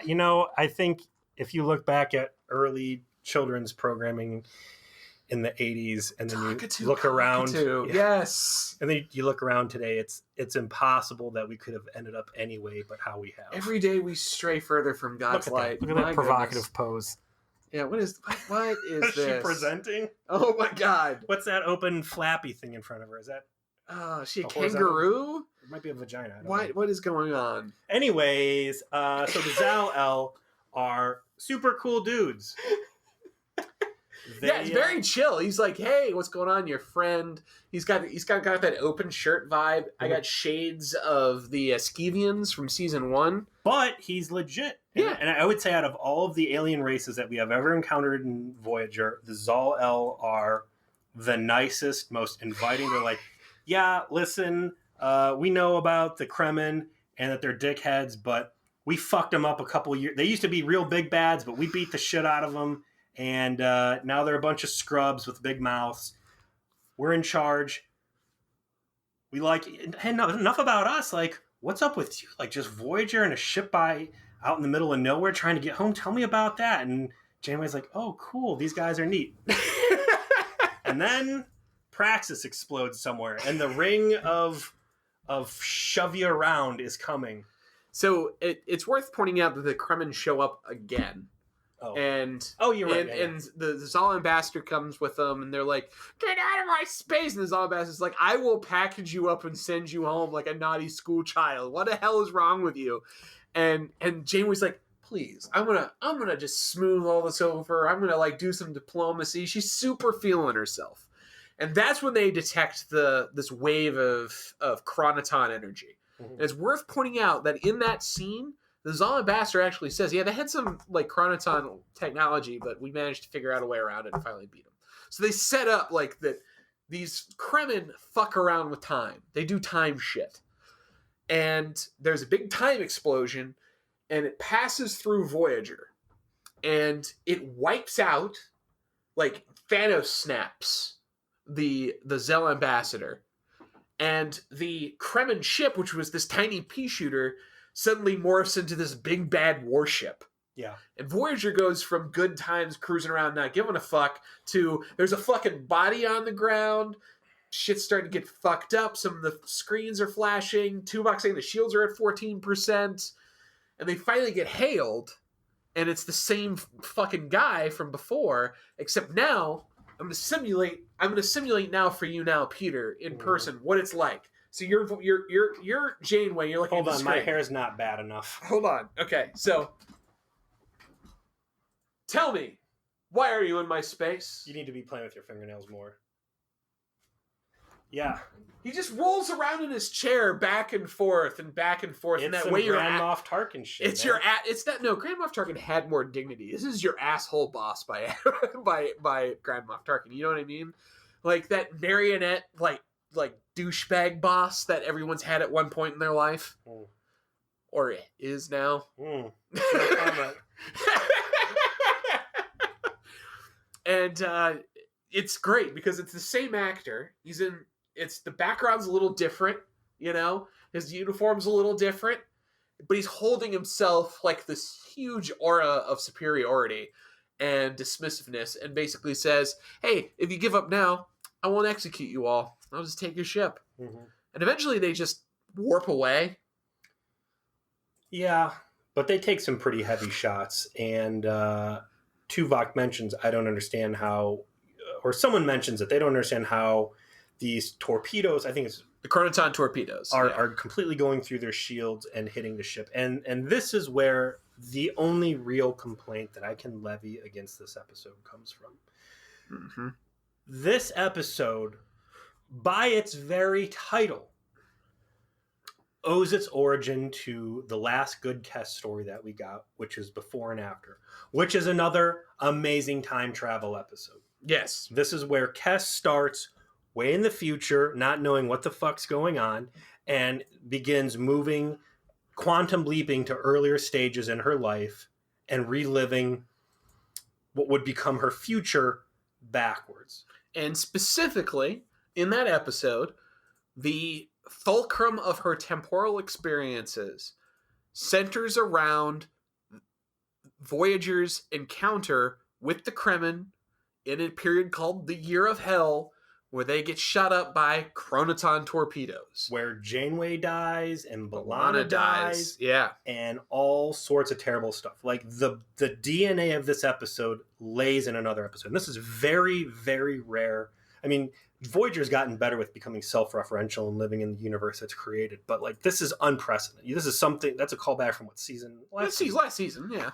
I think if you look back at early children's programming in the 80s and then you look around, yes, and then you look around today, it's impossible that we could have ended up anyway, but how we have. Every day we stray further from God's light. Look at that provocative pose. Yeah, what is this? Is she presenting? Oh my god. What's that open flappy thing in front of her? Is that is she a kangaroo? It might be a vagina. What is going on? Anyways, so the Zal-El are super cool dudes. It's very chill. He's like, "Hey, what's going on, your friend?" He's got that open shirt vibe. I got shades of the Skeevians from season 1, but he's legit. Yeah, and I would say out of all of the alien races that we have ever encountered in Voyager, the Zal-El are the nicest, most inviting. They're like, "Yeah, listen, we know about the Kremen and that they're dickheads, but we fucked them up a couple years. They used to be real big bads, but we beat the shit out of them." And now they're a bunch of scrubs with big mouths. We're in charge. We enough about us. Like, what's up with you? Like, just Voyager and a ship out in the middle of nowhere trying to get home. Tell me about that. And Janeway's like, oh, cool. These guys are neat. And then Praxis explodes somewhere, and the ring of shove you around is coming. So it's worth pointing out that the Kremen show up again. Oh. And you're right. And the Zal ambassador comes with them, and they're like, "Get out of my space!" And the Zal ambassador's like, "I will package you up and send you home like a naughty school child. What the hell is wrong with you?" And Janeway's like, "Please, I'm gonna just smooth all this over. I'm gonna do some diplomacy." She's super feeling herself, and that's when they detect this wave of chronoton energy. Mm-hmm. And it's worth pointing out that in that scene, the Zal ambassador actually says, "Yeah, they had some chronoton technology, but we managed to figure out a way around it and finally beat them." So they set up that these Kremen fuck around with time. They do time shit, and there's a big time explosion, and it passes through Voyager. and it wipes out, like Thanos snaps the Zell ambassador, and the Kremen ship, which was this tiny pea shooter, suddenly morphs into this big bad warship. Yeah. And Voyager goes from good times cruising around not giving a fuck to there's a fucking body on the ground. Shit's starting to get fucked up. Some of the screens are flashing. Tuvok saying the shields are at 14%. And they finally get hailed. And it's the same fucking guy from before, except now I'm gonna simulate now for you now, Peter, in person, what it's like. So you're Janeway. You're looking. Hold at the on, screen. my hair's not bad enough. Hold on. Okay, so tell me, why are you in my space? You need to be playing with your fingernails more. Yeah. He just rolls around in his chair back and forth, and It's and that some way you're Grand Moff Tarkin shit. It's man. It's that no. Grand Moff Tarkin had more dignity. This is your asshole boss by by Grand Moff Tarkin. You know what I mean? Like that marionette, like douchebag boss that everyone's had at one point in their life, or is now. And it's great because it's the same actor. It's the background's a little different, you know. His uniform's a little different, but he's holding himself like this huge aura of superiority and dismissiveness, and basically says, "Hey, if you give up now, I won't execute you all. I'll just take your ship." Mm-hmm. And eventually, they just warp away. Yeah, but they take some pretty heavy shots, and Tuvok mentions, "I don't understand how," or someone mentions that they don't understand how these torpedoes, I think it's the Chronoton torpedoes, are completely going through their shields and hitting the ship. And this is where the only real complaint that I can levy against this episode comes from. Mm-hmm. This episode, by its very title, owes its origin to the last good Kes story that we got, which is Before and After, which is another amazing time travel episode. Yes. This is where Kes starts way in the future, not knowing what the fuck's going on, and begins moving, quantum leaping to earlier stages in her life and reliving what would become her future backwards. And specifically, in that episode, the fulcrum of her temporal experiences centers around Voyager's encounter with the Kremen in a period called the Year of Hell, where they get shot up by Chronoton torpedoes. Where Janeway dies and B'Elanna dies. Yeah. And all sorts of terrible stuff. Like the DNA of this episode lays in another episode. And this is very, very rare. I mean, Voyager's gotten better with becoming self-referential and living in the universe it's created. But like, this is unprecedented. This is something, that's a callback from what season? Last season, yeah.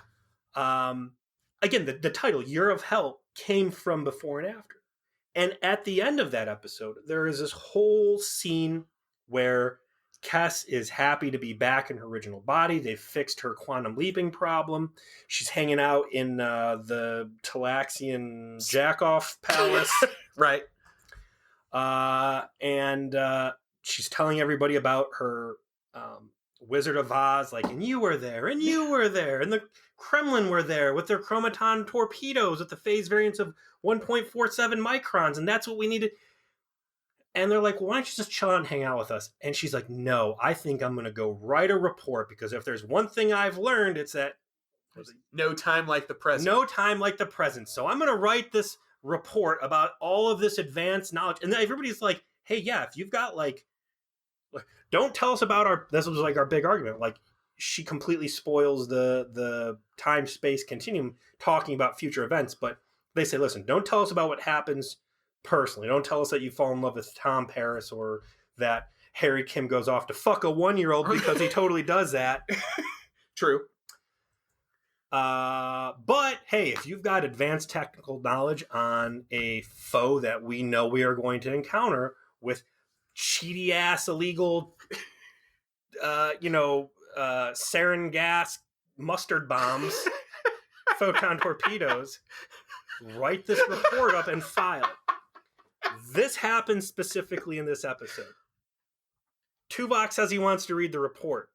Again, the title, Year of Hell, came from Before and After. And at the end of that episode, there is this whole scene where Kes is happy to be back in her original body. They've fixed her quantum leaping problem. She's hanging out in the Talaxian Jackoff Palace. Right. And she's telling everybody about her Wizard of Oz, like, and you were there, and you were there, and the Kremlin were there with their chromaton torpedoes with the phase variance of 1.47 microns, and that's what we needed. And they're like, well, why don't you just chill out and hang out with us? And she's like, no, I think I'm going to go write a report, because if there's one thing I've learned, it's that no time like the present. No time like the present. So I'm going to write this report about all of this advanced knowledge. And then everybody's like, hey, yeah, if you've got like, don't tell us about this was like our big argument. Like, she completely spoils the time-space continuum talking about future events. But they say, listen, don't tell us about what happens personally. Don't tell us that you fall in love with Tom Paris or that Harry Kim goes off to fuck a 1-year-old, because he totally does that. True. But hey, if you've got advanced technical knowledge on a foe that we know we are going to encounter with cheaty ass illegal, sarin gas mustard bombs, photon torpedoes, write this report up and file it. This happens specifically in this episode. Tuvok says he wants to read the report.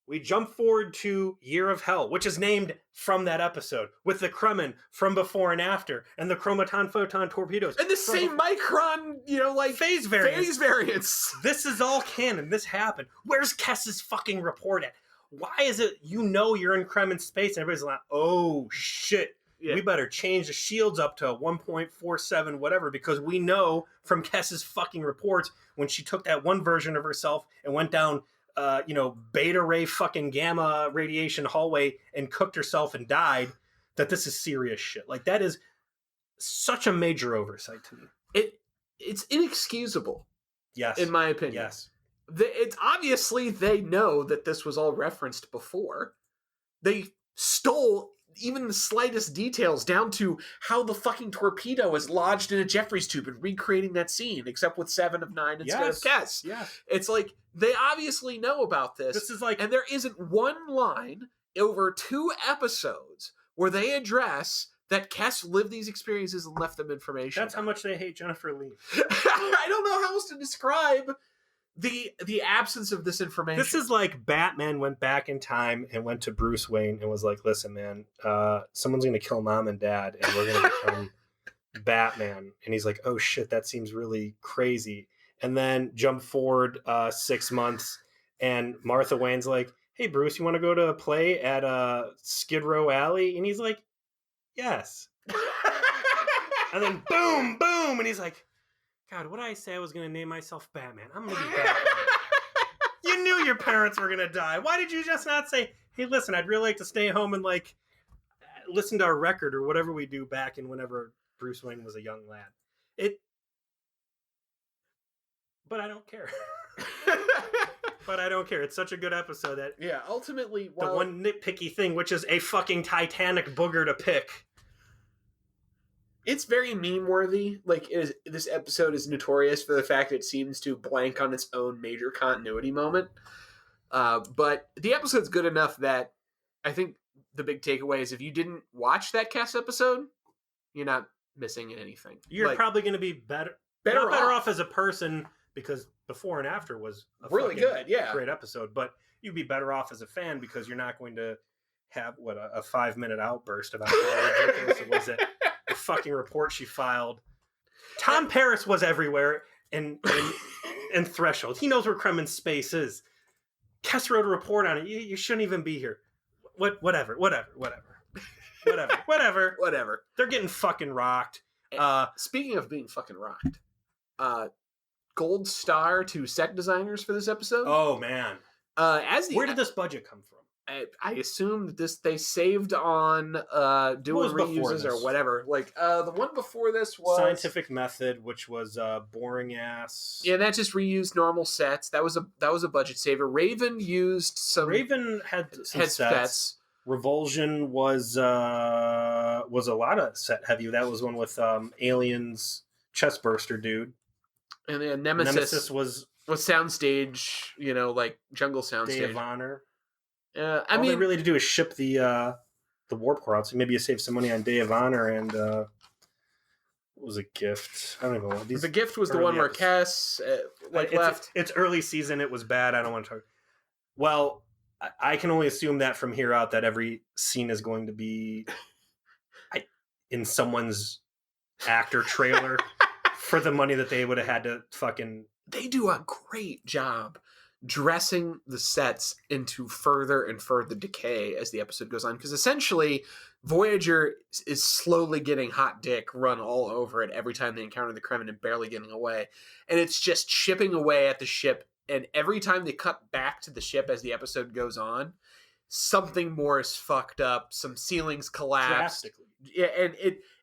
We jump forward to Year of Hell, which is named from that episode, with the Kremen from before and after, and the chromaton photon torpedoes. And the same micron, phase variance. Phase variance. This is all canon. This happened. Where's Kess's fucking report at? Why is it you're in Kremen space and everybody's like, oh shit, we better change the shields up to 1.47 whatever, because we know from Kess's fucking reports when she took that one version of herself and went down beta ray fucking gamma radiation hallway and cooked herself and died, that this is serious shit. Like, that is such a major oversight to me. It's inexcusable. Yes. In my opinion. Yes. It's obviously they know that this was all referenced before. They stole even the slightest details down to how the fucking torpedo is lodged in a Jeffries tube and recreating that scene, except with 7 of 9 instead of Kess. Yeah. It's like, they obviously know about this. This is like... And there isn't one line over 2 episodes where they address that Kess lived these experiences and left them information. That's how much they hate Jennifer Lee. I don't know how else to describe the absence of this information. This is like Batman went back in time and went to Bruce Wayne and was like, listen, man, someone's going to kill mom and dad and we're going to become Batman. And he's like, oh shit, that seems really crazy. And then jump forward 6 months and Martha Wayne's like, hey, Bruce, you want to go to a play at Skid Row Alley? And he's like, yes. And then boom, boom. And he's like, God, what did I say I was going to name myself Batman? I'm going to be Batman. You knew your parents were going to die. Why did you just not say, hey, listen, I'd really like to stay home and like listen to our record or whatever we do back in whenever Bruce Wayne was a young lad. But I don't care. But I don't care. It's such a good episode that... Yeah, ultimately... the one nitpicky thing, which is a fucking Titanic booger to pick. It's very meme-worthy. Like, this episode is notorious for the fact it seems to blank on its own major continuity moment. But the episode's good enough that I think the big takeaway is if you didn't watch that Kess episode, you're not missing anything. You're probably going to be better off as a person, because Before and After was a really good, great episode. But you'd be better off as a fan because you're not going to have a 5-minute outburst about how ridiculous it was that the fucking report she filed. Tom Paris was everywhere in Threshold. He knows where Kremen's space is. Kess wrote a report on it. You shouldn't even be here. Whatever. They're getting fucking rocked. Speaking of being fucking rocked, gold star to set designers for this episode. Oh man. Where did this budget come from? I assume that they saved on doing reuses or whatever. Like the one before this was Scientific Method, which was boring ass. Yeah, that just reused normal sets. That was a budget saver. Raven used some. Raven had some sets. Revulsion was a lot of set heavy. That was one with Aliens chestburster dude. And then Nemesis was soundstage. Like jungle soundstage. Day of Honor. All they really to do is ship the warp core out, so maybe you save some money on Day of Honor. And what was a gift? I don't even know. The gift was the one where Cass left. It's early season. It was bad. I don't want to talk. Well, I can only assume that from here out that every scene is going to be in someone's actor trailer for the money that they would have had to fucking. They do a great job dressing the sets into further and further decay as the episode goes on, because essentially Voyager is slowly getting hot dick run all over it every time they encounter the Kremen and barely getting away, and it's just chipping away at the ship, and every time they cut back to the ship as the episode goes on, something more is fucked up, some ceilings collapse. Drastically. Yeah, and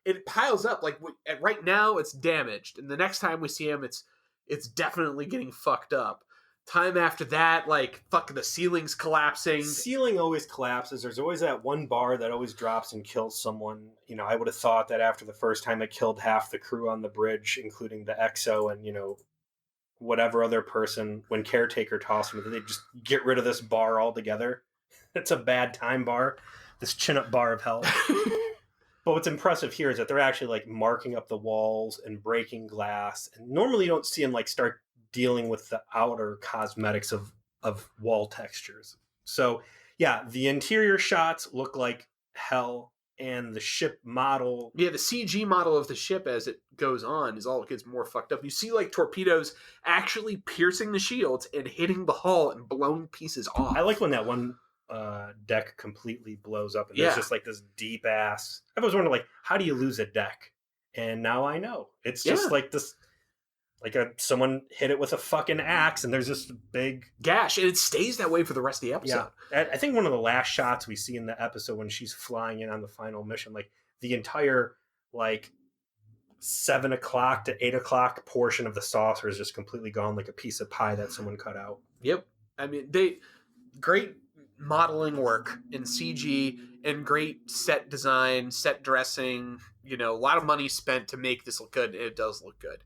it piles up. Like right now it's damaged, and the next time we see him it's definitely getting fucked up. Time after that, fuck, the ceiling's collapsing. Ceiling always collapses. There's always that one bar that always drops and kills someone. I would have thought that after the first time it killed half the crew on the bridge, including the XO and, whatever other person, when Caretaker tossed them, they just get rid of this bar altogether. It's a bad time bar. This chin-up bar of hell. But what's impressive here is that they're actually, marking up the walls and breaking glass. And normally you don't see them, start dealing with the outer cosmetics of wall textures. So, yeah, the interior shots look like hell, and the ship model. Yeah, the CG model of the ship as it goes on is all it gets more fucked up. You see like torpedoes actually piercing the shields and hitting the hull and blowing pieces off. I like when that one deck completely blows up and there's just like this deep ass. I was wondering, like, how do you lose a deck? And now I know. It's just like this, like someone hit it with a fucking axe, and there's this big gash, and it stays that way for the rest of the episode. Yeah, I think one of the last shots we see in the episode when she's flying in on the final mission, like the entire like 7 o'clock to 8 o'clock portion of the saucer is just completely gone, like a piece of pie that someone cut out. Yep, I mean great modeling work in CG and great set design, set dressing. You know, a lot of money spent to make this look good. And it does look good.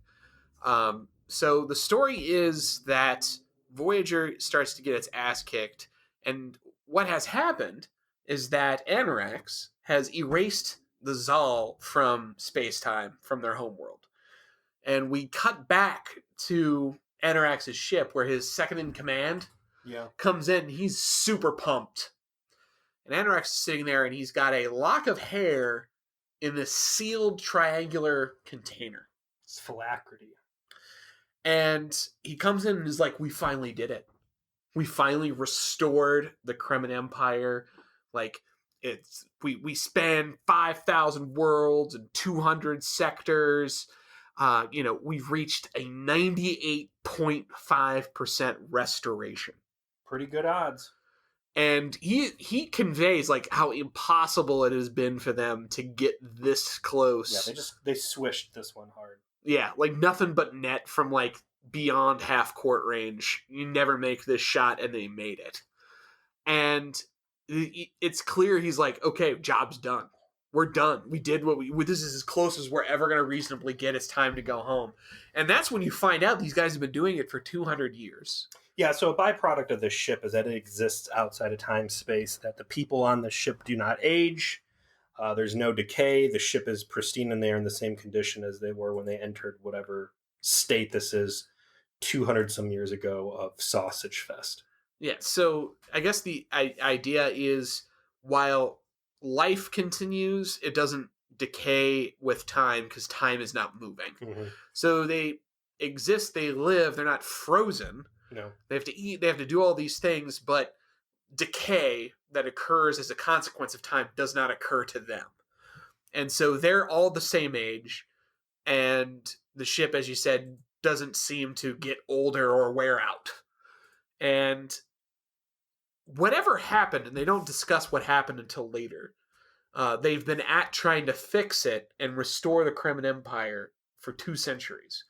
So the story is that Voyager starts to get its ass kicked, and what has happened is that Anorax has erased the Zal from space-time, from their homeworld. And we cut back to Anorax's ship where his second in command comes in. He's super pumped. And Anorax is sitting there, and he's got a lock of hair in this sealed triangular container. It's phylactery. And he comes in and is like, we finally did it. We finally restored the Kremen Empire. Like, we span 5,000 worlds and 200 sectors. We've reached a 98.5% restoration. Pretty good odds. And he conveys like how impossible it has been for them to get this close. Yeah, they swished this one hard. Yeah, like nothing but net from like beyond half court range. You never make this shot, and they made it. And it's clear he's like, okay, job's done. We're done. We did what this is as close as we're ever going to reasonably get. It's time to go home. And that's when you find out these guys have been doing it for 200 years. Yeah, so a byproduct of this ship is that it exists outside of time space, that the people on the ship do not age. There's no decay. The ship is pristine, and they're in the same condition as they were when they entered whatever state this is 200 some years ago of Sausage Fest. Yeah, so I guess the idea is while life continues, it doesn't decay with time because time is not moving. Mm-hmm. So they exist, they live, they're not frozen. No. They have to eat, they have to do all these things, but decay that occurs as a consequence of time does not occur to them. And so they're all the same age, and the ship, as you said, doesn't seem to get older or wear out. And whatever happened, and they don't discuss what happened until later, they've been trying to fix it and restore the Kremen Empire for 2 centuries.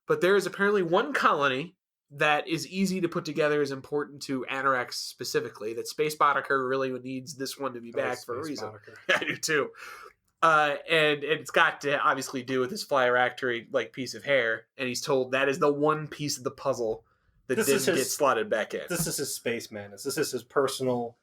But there is apparently one colony that is easy to put together, is important to Anorax specifically, that Space Boddicker really needs this one to be back for a reason. I do too. And it's got to obviously do with his phylactery like piece of hair, and he's told that is the one piece of the puzzle that didn't get slotted back in. This is his space madness. This is his personal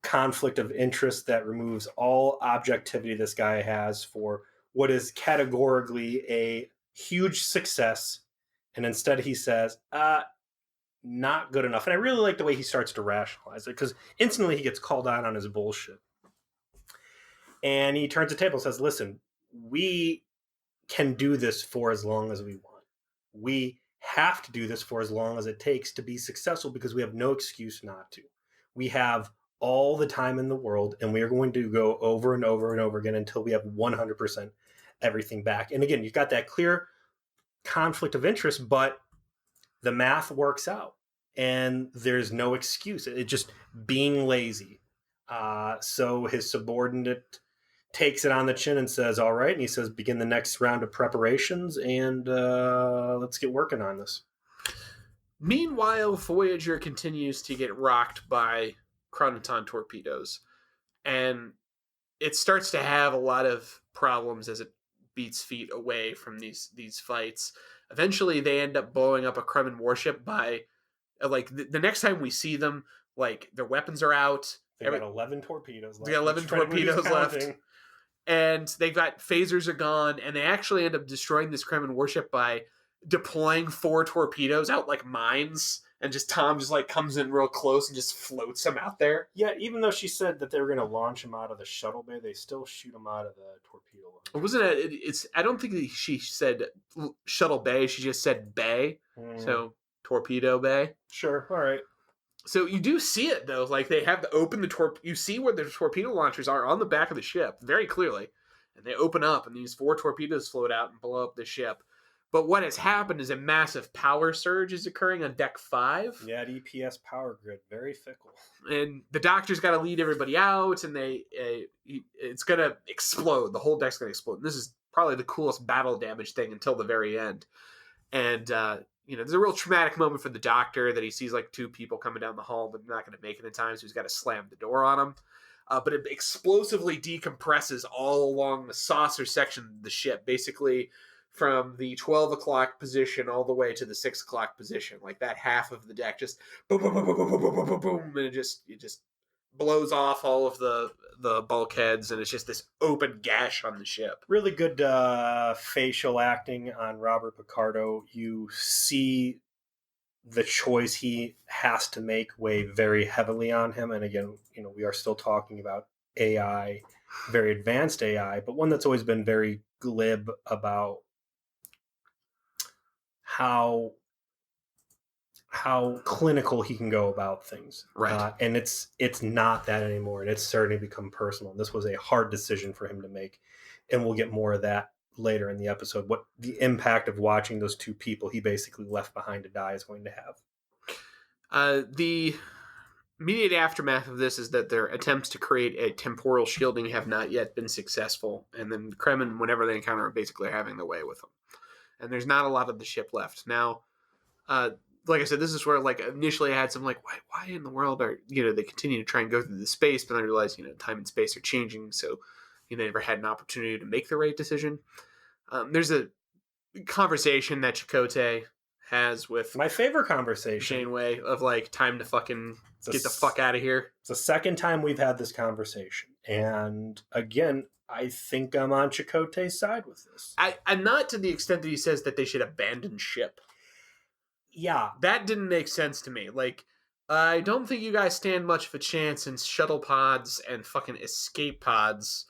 conflict of interest that removes all objectivity this guy has for what is categorically a huge success. And instead he says, not good enough. And I really like the way he starts to rationalize it, because instantly he gets called out on his bullshit. And he turns the table and says, listen, we can do this for as long as we want. We have to do this for as long as it takes to be successful, because we have no excuse not to. We have all the time in the world, and we are going to go over and over and over again until we have 100% everything back. And again, you've got that clear conflict of interest, but the math works out, and there's no excuse. It's just being lazy. So his subordinate takes it on the chin and says, all right. And he says, begin the next round of preparations, and let's get working on this. Meanwhile, Voyager continues to get rocked by chronoton torpedoes, and it starts to have a lot of problems as it beats feet away from these fights. Eventually, they end up blowing up a Kremen warship by, like, the next time we see them, like, their weapons are out. They got 11 torpedoes left. They got 11 torpedoes left. And they've got phasers are gone, and they actually end up destroying this Kremen warship by deploying 4 torpedoes out like mines and just Tom just like comes in real close and just floats him out there. Yeah, even though she said that they were going to launch him out of the shuttle bay, they still shoot him out of the torpedo launcher. It wasn't it's I don't think she said shuttle bay, she just said bay. So torpedo bay. Sure, all right. So you do see it though, like they have to open the you see where the torpedo launchers are on the back of the ship very clearly, and they open up and these 4 torpedoes float out and blow up the ship. But what has happened is a massive power surge is occurring on deck 5. Yeah, the EPS power grid, very fickle. And the doctor's got to lead everybody out, and it's going to explode. The whole deck's going to explode. And this is probably the coolest battle damage thing until the very end. And, there's a real traumatic moment for the doctor that he sees like 2 people coming down the hall, but not going to make it in time, so he's got to slam the door on them. But it explosively decompresses all along the saucer section of the ship, basically from the 12 o'clock position all the way to the 6 o'clock position. Like that half of the deck just boom, boom, boom, boom, boom, boom, boom, boom, boom, and it just blows off all of the bulkheads, and it's just this open gash on the ship. Really good facial acting on Robert Picardo. You see the choice he has to make weigh very heavily on him. And again, we are still talking about AI, very advanced AI, but one that's always been very glib about how clinical he can go about things. Right. And it's not that anymore. And it's starting to become personal. And this was a hard decision for him to make. And we'll get more of that later in the episode. What the impact of watching those 2 people he basically left behind to die is going to have. The immediate aftermath of this is that their attempts to create a temporal shielding have not yet been successful. And then Kremen, whenever they encounter it, basically are having their way with them. And there's not a lot of the ship left. Now, like I said, this is where like initially I had some like, why in the world are, they continue to try and go through the space, but then I realized, time and space are changing. So, they never had an opportunity to make the right decision. There's a conversation that Chakotay has with my favorite conversation, Janeway, of like time to fucking get the fuck out of here. It's the second time we've had this conversation. And again, I think I'm on Chakotay's side with this. I'm not to the extent that he says that they should abandon ship. Yeah. That didn't make sense to me. Like, I don't think you guys stand much of a chance in shuttle pods and fucking escape pods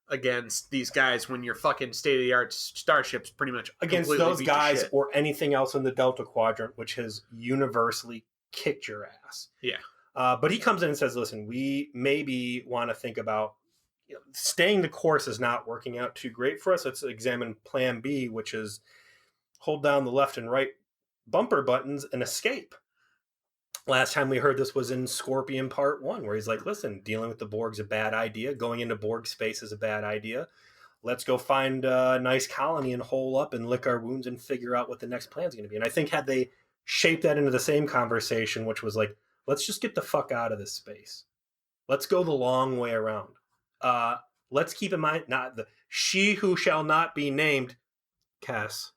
against these guys when your fucking state-of-the-art starships pretty much against those guys or anything else in the Delta Quadrant, which has universally kicked your ass. Yeah. But he comes in and says, listen, we maybe want to think about staying the course is not working out too great for us. Let's examine plan B, which is hold down the left and right bumper buttons and escape. Last time we heard this was in Scorpion Part 1, where he's like, listen, dealing with the Borg's a bad idea. Going into Borg space is a bad idea. Let's go find a nice colony and hole up and lick our wounds and figure out what the next plan's going to be. And I think had they shaped that into the same conversation, which was like, let's just get the fuck out of this space. Let's go the long way around. Let's keep in mind, not the she who shall not be named, Cass,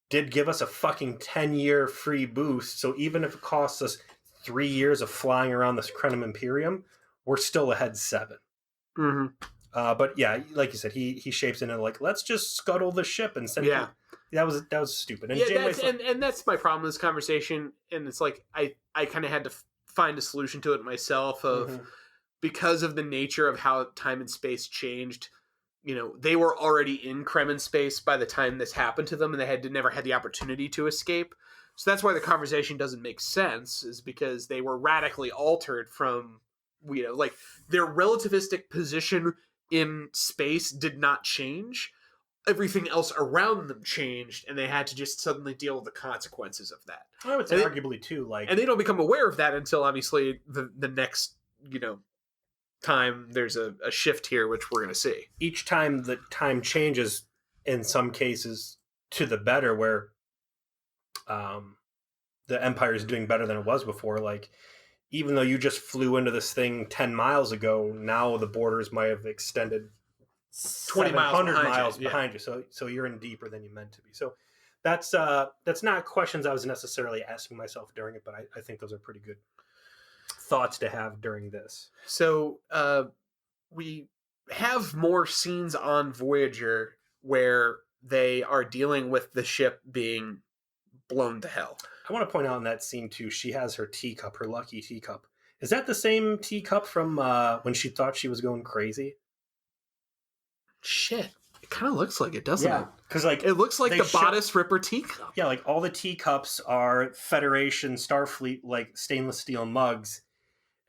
did give us a fucking 10-year free boost. So even if it costs us 3 years of flying around this Krenim Imperium, we're still ahead 7. Mm-hmm. But yeah, like you said, he shapes into like, let's just scuttle the ship and send. Yeah, that was stupid. And yeah, that's my problem with this conversation. And it's like I kind of had to find a solution to it myself. Because of the nature of how time and space changed. They were already in Kremen space by the time this happened to them, and they never had the opportunity to escape. So that's why the conversation doesn't make sense, is because they were radically altered from, like their relativistic position in space did not change. Everything else around them changed, and they had to just suddenly deal with the consequences of that. I would say arguably too, like, and they don't become aware of that until obviously the next, time there's a shift here, which we're going to see. Each time the time changes, in some cases to the better, where the Empire is doing better than it was before. Like, even though you just flew into this thing 10 miles ago, now the borders might have extended 20 miles behind you. So you're in deeper than you meant to be. So that's not questions I was necessarily asking myself during it, but I think those are pretty good thoughts to have during this. So we have more scenes on Voyager where they are dealing with the ship being blown to hell. I want to point out in that scene too, she has her teacup, her lucky teacup. Is that the same teacup from when she thought she was going crazy? Shit. It kind of looks like it, doesn't it? Because like It looks like the Bodice Ripper teacup. Yeah, like all the teacups are Federation Starfleet like stainless steel mugs,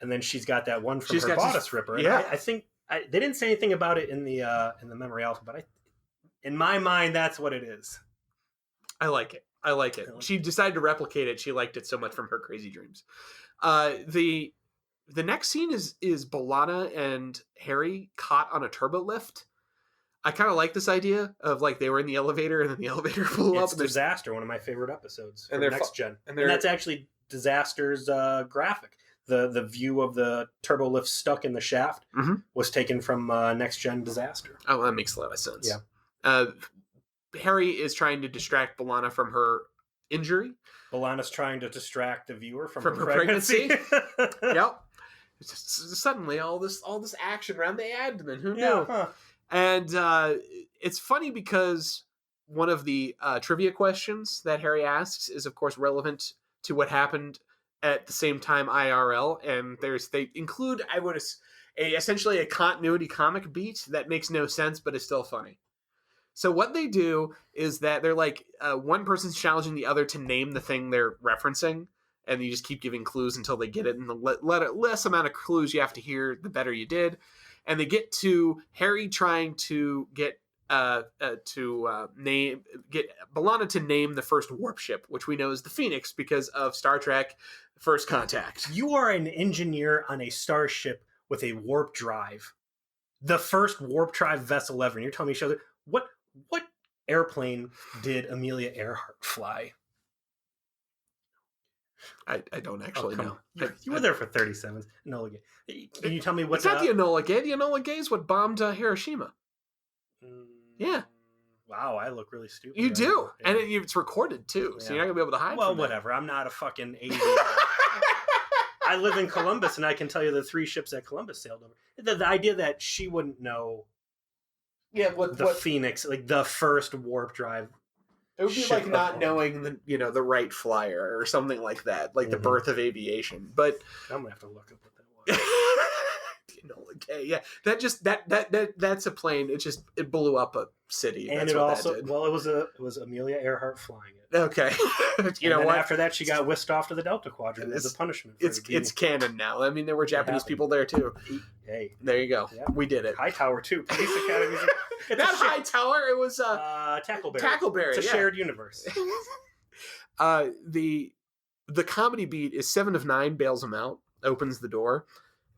and then she's got that one from her Bodice Ripper. And yeah, I think they didn't say anything about it in the memory alpha, but in my mind, that's what it is. I like it. She decided to replicate it. She liked it so much from her crazy dreams. The next scene is B'Elanna and Harry caught on a turbo lift. I kind of like this idea of like they were in the elevator and then the elevator blew up. It's Disaster, one of my favorite episodes from Next Gen. And that's actually Disaster's graphic. The view of the turbo lift stuck in the shaft was taken from Next Gen Disaster. Oh, that makes a lot of sense. Yeah. Harry is trying to distract B'Elanna from her injury. B'Elanna's trying to distract the viewer from her pregnancy. Yep. Just, suddenly, all this action around the abdomen. Who knew? Huh. And it's funny because one of the trivia questions that Harry asks is, of course, relevant to what happened at the same time IRL, and they include, essentially a continuity comic beat that makes no sense but is still funny. So what they do is that they're like one person's challenging the other to name the thing they're referencing, and you just keep giving clues until they get it. And the less amount of clues you have to hear, the better you did. And they get to Harry trying to get B'Elanna to name the first warp ship, which we know is the Phoenix because of Star Trek: First Contact. You are an engineer on a starship with a warp drive, the first warp drive vessel ever, and you're telling me what airplane did Amelia Earhart fly? I don't actually know. You were there for 37. Enola Gay. Can you tell me what's it's not the Enola Gay? The Enola Gay is what bombed Hiroshima. Yeah. Wow, I look really stupid. You do. Yeah. And it's recorded too, so you're not going to be able to hide from whatever. That. I'm not a fucking 80. I live in Columbus, and I can tell you the 3 ships that Columbus sailed over. The idea that she wouldn't know the Phoenix, like the first warp drive. It would be like not knowing the Wright Flyer or something like that, like the birth of aviation. But I'm gonna have to look up what that was. Yeah, that's a plane. It blew up a city, and it was Amelia Earhart flying it. Okay, what? After that, she got whisked off to the Delta Quadrant as a punishment. It's canon now. I mean, there were Japanese people there too. Hey, there you go. Yeah. We did it. Hightower too. Police Academy. Not Hightower. It was Tackleberry. Tackleberry. It's a shared universe. The comedy beat is 7 of 9 bails him out, opens the door,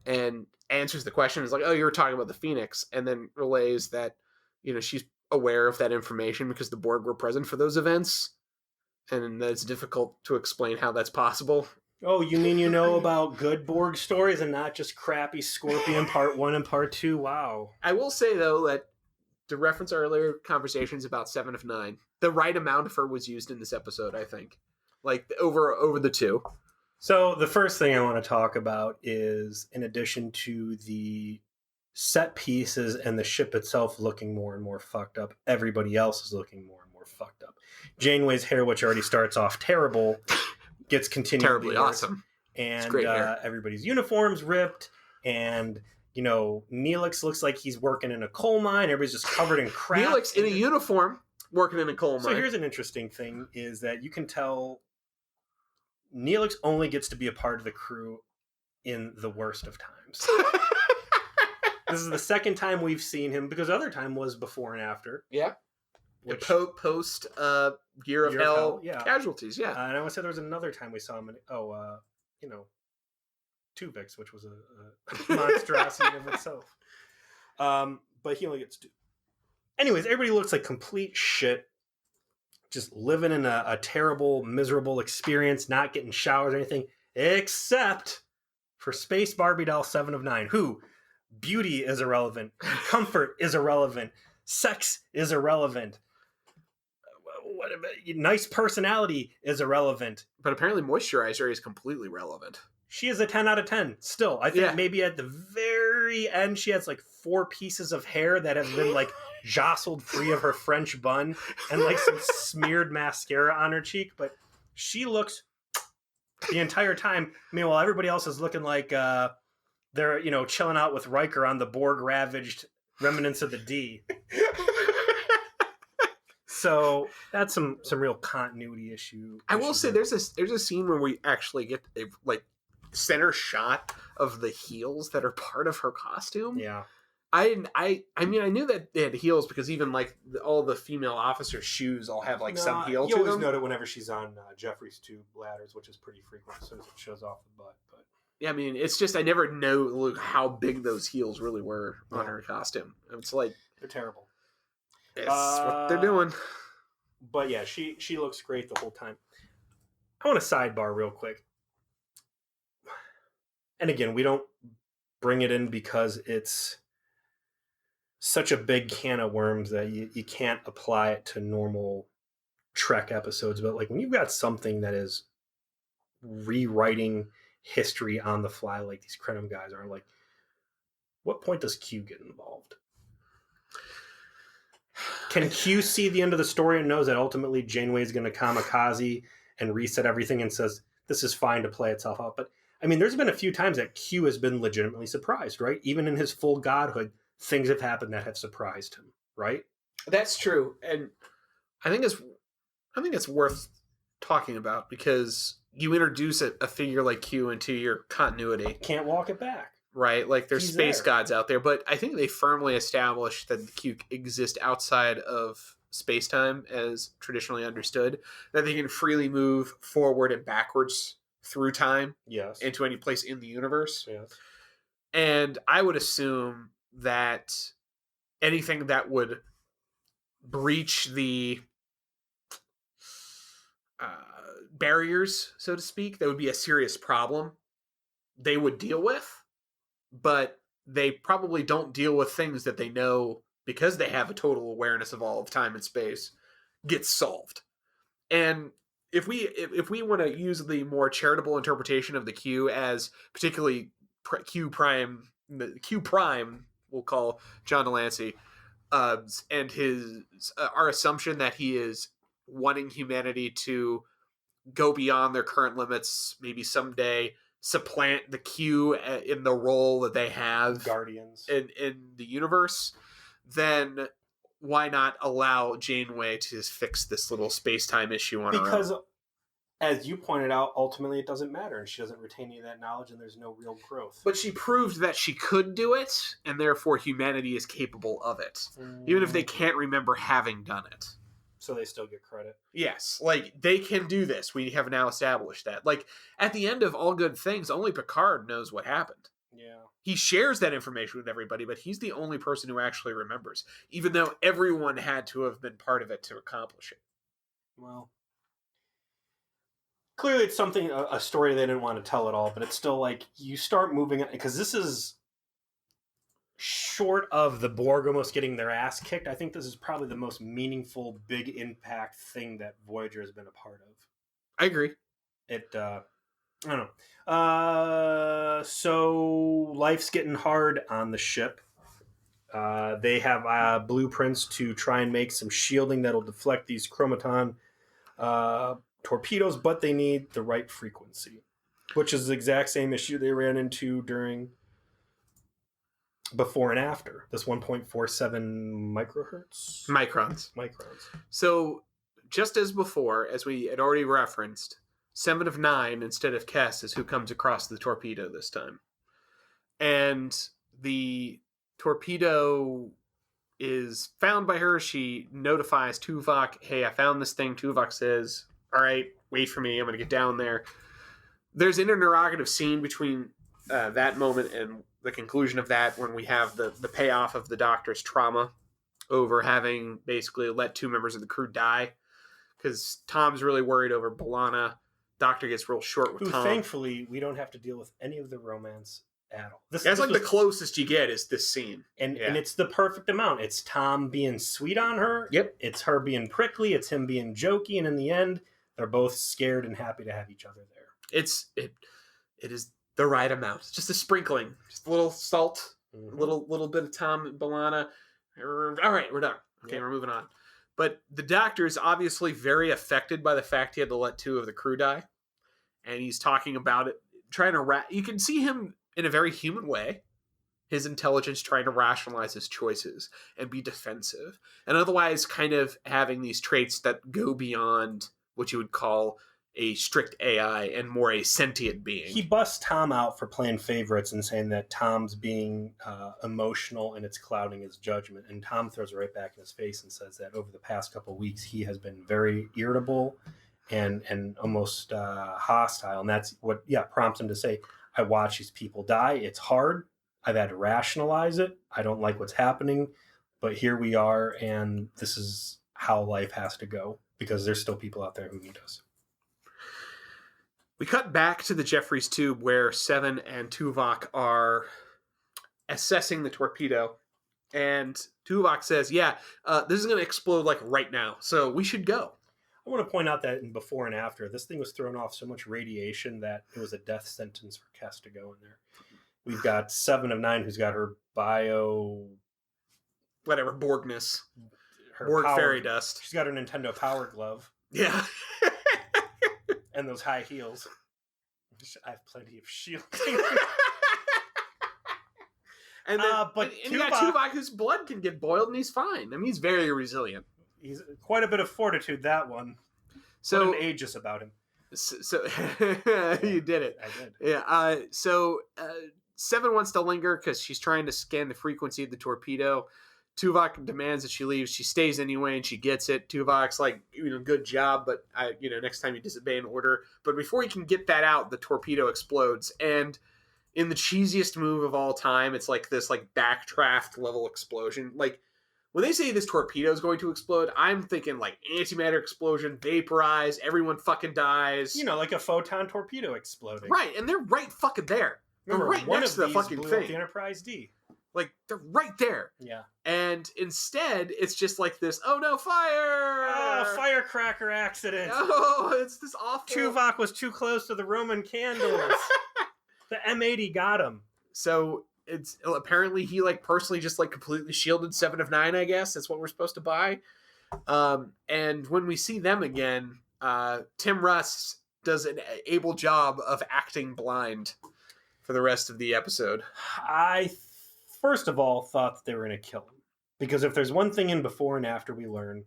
and answers the question. Is like, oh, you were talking about the Phoenix, and then relays that she's aware of that information because the Borg were present for those events, and that it's difficult to explain how that's possible. Oh, you mean about good Borg stories and not just crappy Scorpion Part 1 and Part 2? Wow. I will say though that, to reference our earlier conversations about 7 of 9, the right amount of her was used in this episode, I think. Like, over the 2. So, the first thing I want to talk about is, in addition to the set pieces and the ship itself looking more and more fucked up, everybody else is looking more and more fucked up. Janeway's hair, which already starts off terrible, gets continually terribly awesome. And everybody's uniforms ripped, and Neelix looks like he's working in a coal mine. Everybody's just covered in crap. Neelix in a uniform working in a coal mine. So here's an interesting thing is that you can tell Neelix only gets to be a part of the crew in the worst of times. This is the second time we've seen him, because the other time was before and after. Yeah. Post Gear of Hell casualties, yeah. And I want to say there was another time we saw him in, Tuvix, which was a monstrosity of itself. But he only gets 2. Anyways, everybody looks like complete shit. Just living in a terrible, miserable experience, not getting showers or anything, except for Space Barbie Doll 7 of 9, who beauty is irrelevant, comfort is irrelevant, sex is irrelevant, nice personality is irrelevant. But apparently moisturizer is completely relevant. She is a 10 out of 10 still. I think maybe at the very end she has like 4 pieces of hair that have been like jostled free of her French bun and like some smeared mascara on her cheek, but She looks the entire time. Meanwhile, everybody else is looking like they're chilling out with Riker on the Borg ravaged remnants of the D. So that's some real continuity issue. I will say there's a scene where we actually get a center shot of the heels that are part of her costume. Yeah. I mean I knew that they had heels because even like all the female officers' shoes all have some heel to them. You always note it whenever she's on Jeffrey's tube ladders, which is pretty frequent as soon as it shows off the butt. But yeah, I mean it's just I never know how big those heels really were on her costume. It's like they're terrible. It's what they're doing. But yeah, she looks great the whole time. I want to sidebar real quick. And again, we don't bring it in because it's such a big can of worms that you can't apply it to normal Trek episodes. But like when you've got something that is rewriting history on the fly, like these Krenim guys are, like, what point does Q get involved? Can Q see the end of the story and knows that ultimately Janeway is going to kamikaze and reset everything and says, this is fine to play itself out? But I mean, there's been a few times that Q has been legitimately surprised, right? Even in his full godhood, things have happened that have surprised him, right? That's true. And I think it's worth talking about because you introduce a figure like Q into your continuity. Can't walk it back. Right, like there's space gods out there, but I think they firmly established that the Q exist outside of space-time as traditionally understood, that they can freely move forward and backwards through time into any place in the universe. Yes. And I would assume that anything that would breach the barriers, so to speak, that would be a serious problem they would deal with. But they probably don't deal with things that they know because they have a total awareness of all of time and space gets solved. And if we want to use the more charitable interpretation of the Q as particularly Q Prime, we'll call John Delancey, and his our assumption that he is wanting humanity to go beyond their current limits, maybe someday supplant the Q in the role that they have Guardians in the universe, then why not allow Janeway to fix this little space-time issue on her own? Because, as you pointed out, ultimately it doesn't matter, and she doesn't retain any of that knowledge, and there's no real growth. But she proved that she could do it, and therefore humanity is capable of it, even if they can't remember having done it. So they still get credit. Yes, like, they can do this. We have now established that. Like, at the end of All Good Things, only Picard knows what happened. Yeah. He shares that information with everybody, but he's the only person who actually remembers, even though everyone had to have been part of it to accomplish it. Well, clearly it's something, a story they didn't want to tell at all, but it's still like, you start moving it, because this is short of the Borg almost getting their ass kicked. I think this is probably the most meaningful, big impact thing that Voyager has been a part of. I agree. I don't know. So life's getting hard on the ship. They have blueprints to try and make some shielding that'll deflect these chromaton torpedoes, but they need the right frequency, which is the exact same issue they ran into during before and after this 1.47 microns. So just as before, as we had already referenced, 7 of 9 instead of Kess is who comes across the torpedo this time. And the torpedo is found by her. She notifies Tuvok, hey, I found this thing. Tuvok says, all right, wait for me. I'm going to get down there. There's an interrogative scene between that moment and the conclusion of that when we have the payoff of the Doctor's trauma over having basically let 2 members of the crew die. Because Tom's really worried over B'Elanna. Doctor gets real short with Tom. Thankfully, we don't have to deal with any of the romance at all. That's like the closest you get is this scene. And it's the perfect amount. It's Tom being sweet on her. Yep. It's her being prickly. It's him being jokey. And in the end, they're both scared and happy to have each other there. It is the right amount. It's just a sprinkling. Just a little salt. Mm-hmm. A little bit of Tom and B'Elanna. All right, we're done. Okay, We're moving on. But the doctor is obviously very affected by the fact he had to let 2 of the crew die. And he's talking about it, trying to... You can see him in a very human way. His intelligence trying to rationalize his choices and be defensive. And otherwise kind of having these traits that go beyond what you would call a strict AI and more a sentient being. He busts Tom out for playing favorites and saying that Tom's being emotional and it's clouding his judgment. And Tom throws it right back in his face and says that over the past couple of weeks, he has been very irritable and almost hostile. And that's what, prompts him to say, I watch these people die. It's hard. I've had to rationalize it. I don't like what's happening, but here we are. And this is how life has to go because there's still people out there who need us. We cut back to the Jeffries tube where Seven and Tuvok are assessing the torpedo. And Tuvok says, this is going to explode like right now. So we should go. I want to point out that in before and after, this thing was throwing off so much radiation that it was a death sentence for Kes to go in there. We've got 7 of 9 who's got her Borgness. Borg fairy dust. She's got her Nintendo Power Glove. Yeah. And those high heels. I have plenty of shielding. And then, you got Tuvok whose blood can get boiled and he's fine. I mean, he's very resilient. He's quite a bit of fortitude, that one. So what an aegis about him. So you did it. I did. Yeah. So 7 wants to linger because she's trying to scan the frequency of the torpedo. Tuvok demands that she leaves. She stays anyway, and she gets it. Tuvok's like, good job, but next time you disobey an order. But before he can get that out, the torpedo explodes. And in the cheesiest move of all time, it's like this like backdraft level explosion. Like when they say this torpedo is going to explode, I'm thinking like antimatter explosion, vaporize, everyone fucking dies. Like a photon torpedo exploding. Right, and they're right fucking there. They're right next to the fucking thing. The Enterprise D. Like, they're right there. Yeah. And instead, it's just like this, oh no, fire! Oh, firecracker accident. Oh, it's this awful... Tuvok was too close to the Roman candles. The M80 got him. So, it's apparently he, personally just, completely shielded 7 of 9, I guess. That's what we're supposed to buy. And when we see them again, Tim Russ does an able job of acting blind for the rest of the episode. I first of all thought that they were going to kill him. Because if there's one thing in before and after we learn,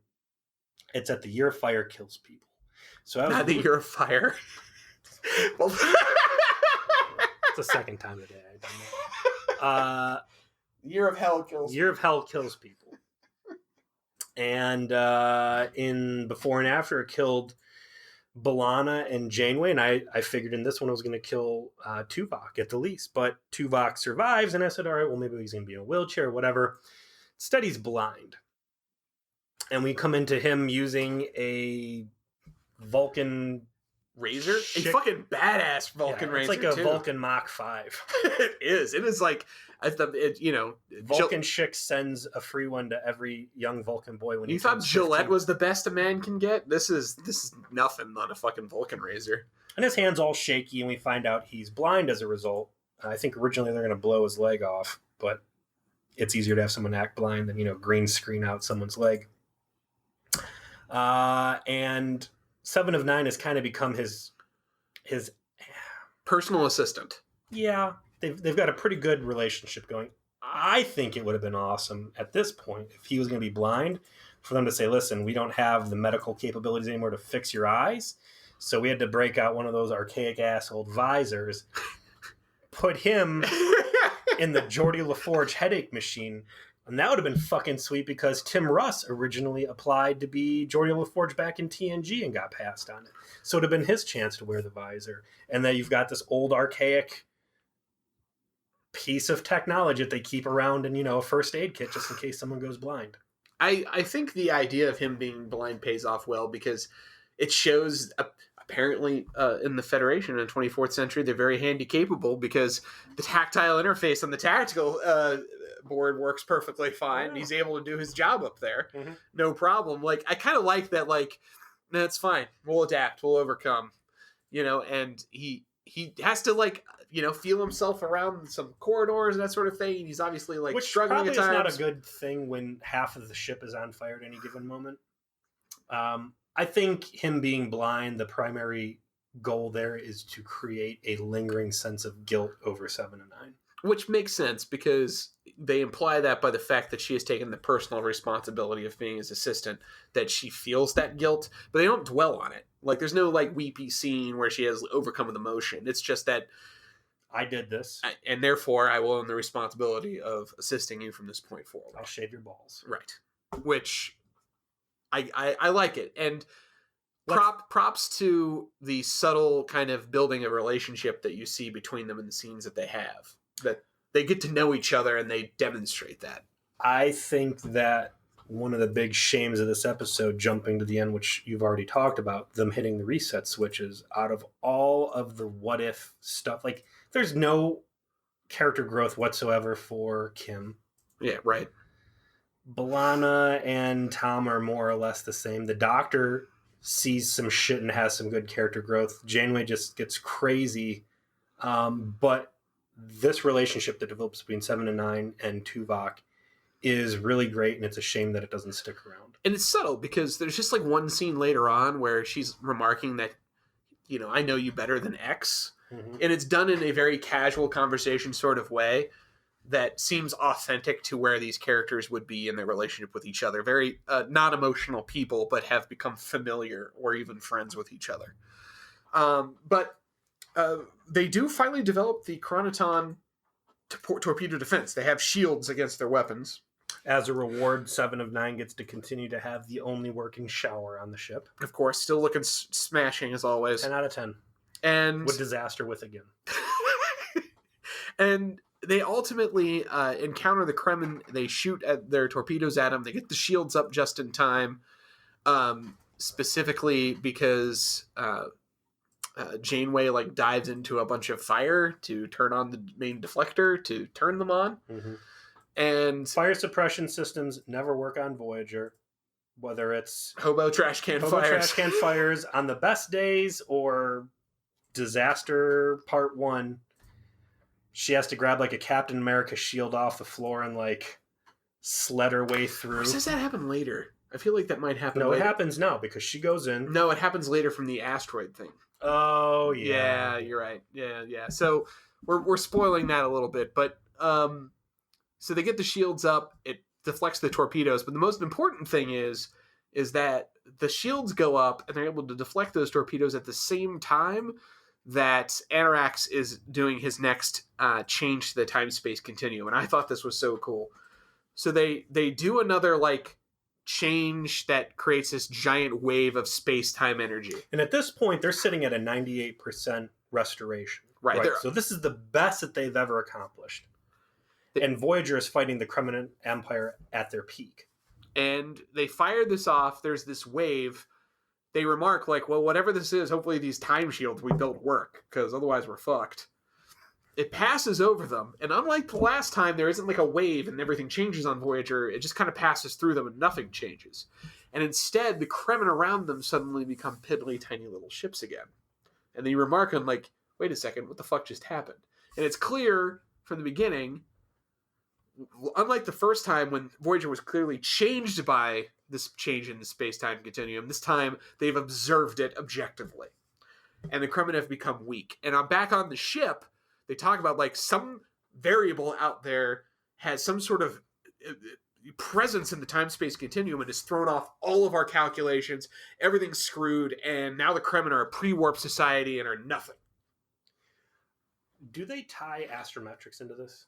it's that the Year of Fire kills people. So Not the Year of Fire. Well, it's the second time today I've done that. Year of Hell kills Year of Hell kills people. And in before and after, it killed B'Elanna and Janeway, and I figured in this one it was going to kill Tuvok at the least, but Tuvok survives, and I said, all right, well, maybe he's going to be in a wheelchair or whatever. Instead, he's blind. And we come into him using a Vulcan razor? A fucking badass Vulcan razor, it's like a Vulcan Mach 5. It is. It is like... Vulcan Chick sends a free one to every young Vulcan boy when you thought Gillette was the best a man can get. This is nothing on a fucking Vulcan razor. And his hand's all shaky, and we find out he's blind as a result. I think originally they're going to blow his leg off, but it's easier to have someone act blind than green screen out someone's leg. And 7 of 9 has kind of become his personal assistant. Yeah. They've got a pretty good relationship going. I think it would have been awesome at this point if he was going to be blind for them to say, listen, we don't have the medical capabilities anymore to fix your eyes. So we had to break out one of those archaic ass old visors, put him in the Geordi LaForge headache machine. And that would have been fucking sweet because Tim Russ originally applied to be Geordi LaForge back in TNG and got passed on it. So it would have been his chance to wear the visor. And then you've got this old archaic piece of technology that they keep around in, a first aid kit just in case someone goes blind. I think the idea of him being blind pays off well because it shows apparently in the Federation in the 24th century they're very handy capable because the tactile interface on the tactical board works perfectly fine. Yeah. He's able to do his job up there. Mm-hmm. No problem. I kind of like that, that's fine. We'll adapt. We'll overcome. And he has to feel himself around some corridors and that sort of thing. And he's obviously which struggling at times. Which probably is not a good thing when half of the ship is on fire at any given moment. I think him being blind, the primary goal there is to create a lingering sense of guilt over 7 and 9. Which makes sense because they imply that by the fact that she has taken the personal responsibility of being his assistant, that she feels that guilt, but they don't dwell on it. Like, there's no, like, weepy scene where she has overcome with emotion. It's just that I did this. And therefore, I will own the responsibility of assisting you from this point forward. I'll shave your balls. Right. Which, I like it. And props to the subtle kind of building a relationship that you see between them in the scenes that they have. That they get to know each other and they demonstrate that. I think that one of the big shames of this episode, jumping to the end, which you've already talked about, them hitting the reset switches, out of all of the what if stuff, like, there's no character growth whatsoever for Kim. Yeah, right. B'Elanna and Tom are more or less the same. The Doctor sees some shit and has some good character growth. Janeway just gets crazy. But this relationship that develops between 7 and 9 and Tuvok is really great, and it's a shame that it doesn't stick around. And it's subtle because there's just like one scene later on where she's remarking that, you know, I know you better than X. Mm-hmm. And it's done in a very casual conversation sort of way that seems authentic to where these characters would be in their relationship with each other. Very not emotional people, but have become familiar or even friends with each other. But they do finally develop the Chronoton torpedo defense. They have shields against their weapons. As a reward, 7 of 9 gets to continue to have the only working shower on the ship. Of course, still looking smashing as always. 10 out of 10. And with disaster with again. And they ultimately encounter the Kremen. They shoot at their torpedoes at them. They get the shields up just in time, specifically because Janeway like dives into a bunch of fire to turn on the main deflector to turn them on. Mm-hmm. And fire suppression systems never work on Voyager, whether it's hobo trash can fires on the best days or disaster part 1. She has to grab like a Captain America shield off the floor and like sled her way through. Or does that happen later? I feel like that might happen. No, later. It happens now because she goes in. No, it happens later from the asteroid thing. Oh yeah, you're right. Yeah. So we're spoiling that a little bit, but so they get the shields up. It deflects the torpedoes, but the most important thing is that the shields go up and they're able to deflect those torpedoes at the same time that Anarax is doing his next change to the time-space continuum. And I thought this was so cool. So they do another like change that creates this giant wave of space-time energy. And at this point, they're sitting at a 98% restoration. Right. So this is the best that they've ever accomplished. And Voyager is fighting the Kremen Empire at their peak. And they fire this off. There's this wave. They remark, like, well, whatever this is, hopefully these time shields we built work, because otherwise we're fucked. It passes over them, and unlike the last time, there isn't like a wave and everything changes on Voyager. It just kind of passes through them and nothing changes. And instead, the Kremen around them suddenly become piddly tiny little ships again. And they remark on, like, wait a second, what the fuck just happened? And it's clear from the beginning, unlike the first time when Voyager was clearly changed by this change in the space-time continuum, this time they've observed it objectively. And the Kremen have become weak. And I'm back on the ship, they talk about like some variable out there has some sort of presence in the time-space continuum and has thrown off all of our calculations. Everything's screwed, and now the Kremen are a pre-warp society and are nothing. Do they tie astrometrics into this?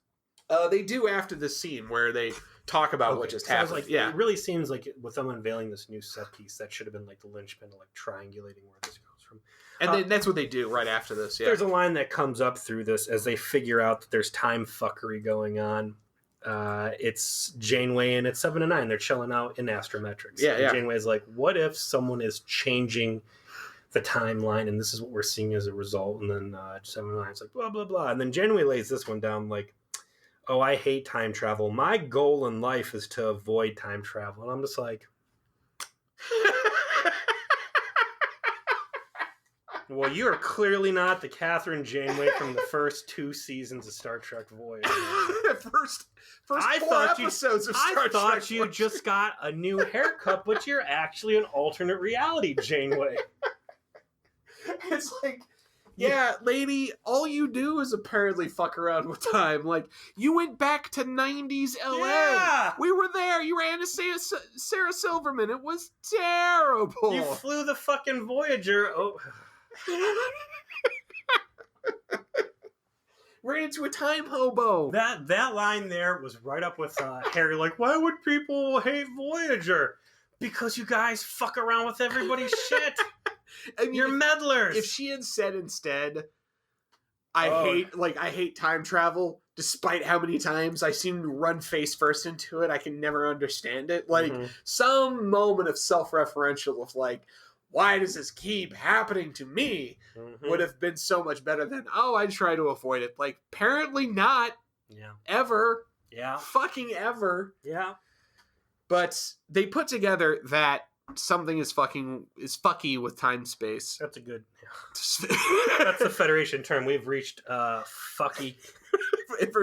They do after this scene where they talk about what just happened. Like, yeah, it really seems like with them unveiling this new set piece, that should have been like the linchpin, like triangulating where this goes from. And then that's what they do right after this. Yeah. There's a line that comes up through this as they figure out that there's time fuckery going on. It's Janeway and it's 7 and 9. They're chilling out in astrometrics. Yeah, and Janeway's like, what if someone is changing the timeline and this is what we're seeing as a result? And then 7 and 9's like, blah, blah, blah. And then Janeway lays this one down like, oh, I hate time travel. My goal in life is to avoid time travel. And I'm just like... Well, you are clearly not the Catherine Janeway from the first 2 seasons of Star Trek Voyager. first 4 episodes of Star Trek. I thought you just got a new haircut, but you're actually an alternate reality Janeway. It's like, yeah, lady, all you do is apparently fuck around with time. Like, you went back to 90s LA. Yeah. We were there. You ran to Sarah Silverman. It was terrible. You flew the fucking Voyager. Oh. Ran into a time hobo. That line there was right up with Harry. Like, why would people hate Voyager? Because you guys fuck around with everybody's shit. I mean, you're meddlers. If she had said instead, I hate time travel, despite how many times I seem to run face first into it, I can never understand it. Like, some moment of self-referential of like, why does this keep happening to me? Would have been so much better than, oh, I try to avoid it. Like, apparently not. Yeah. Ever. Yeah. Fucking ever. Yeah. But they put together that something is fucky with time space. That's a good. Yeah. That's the Federation term. We've reached fucky.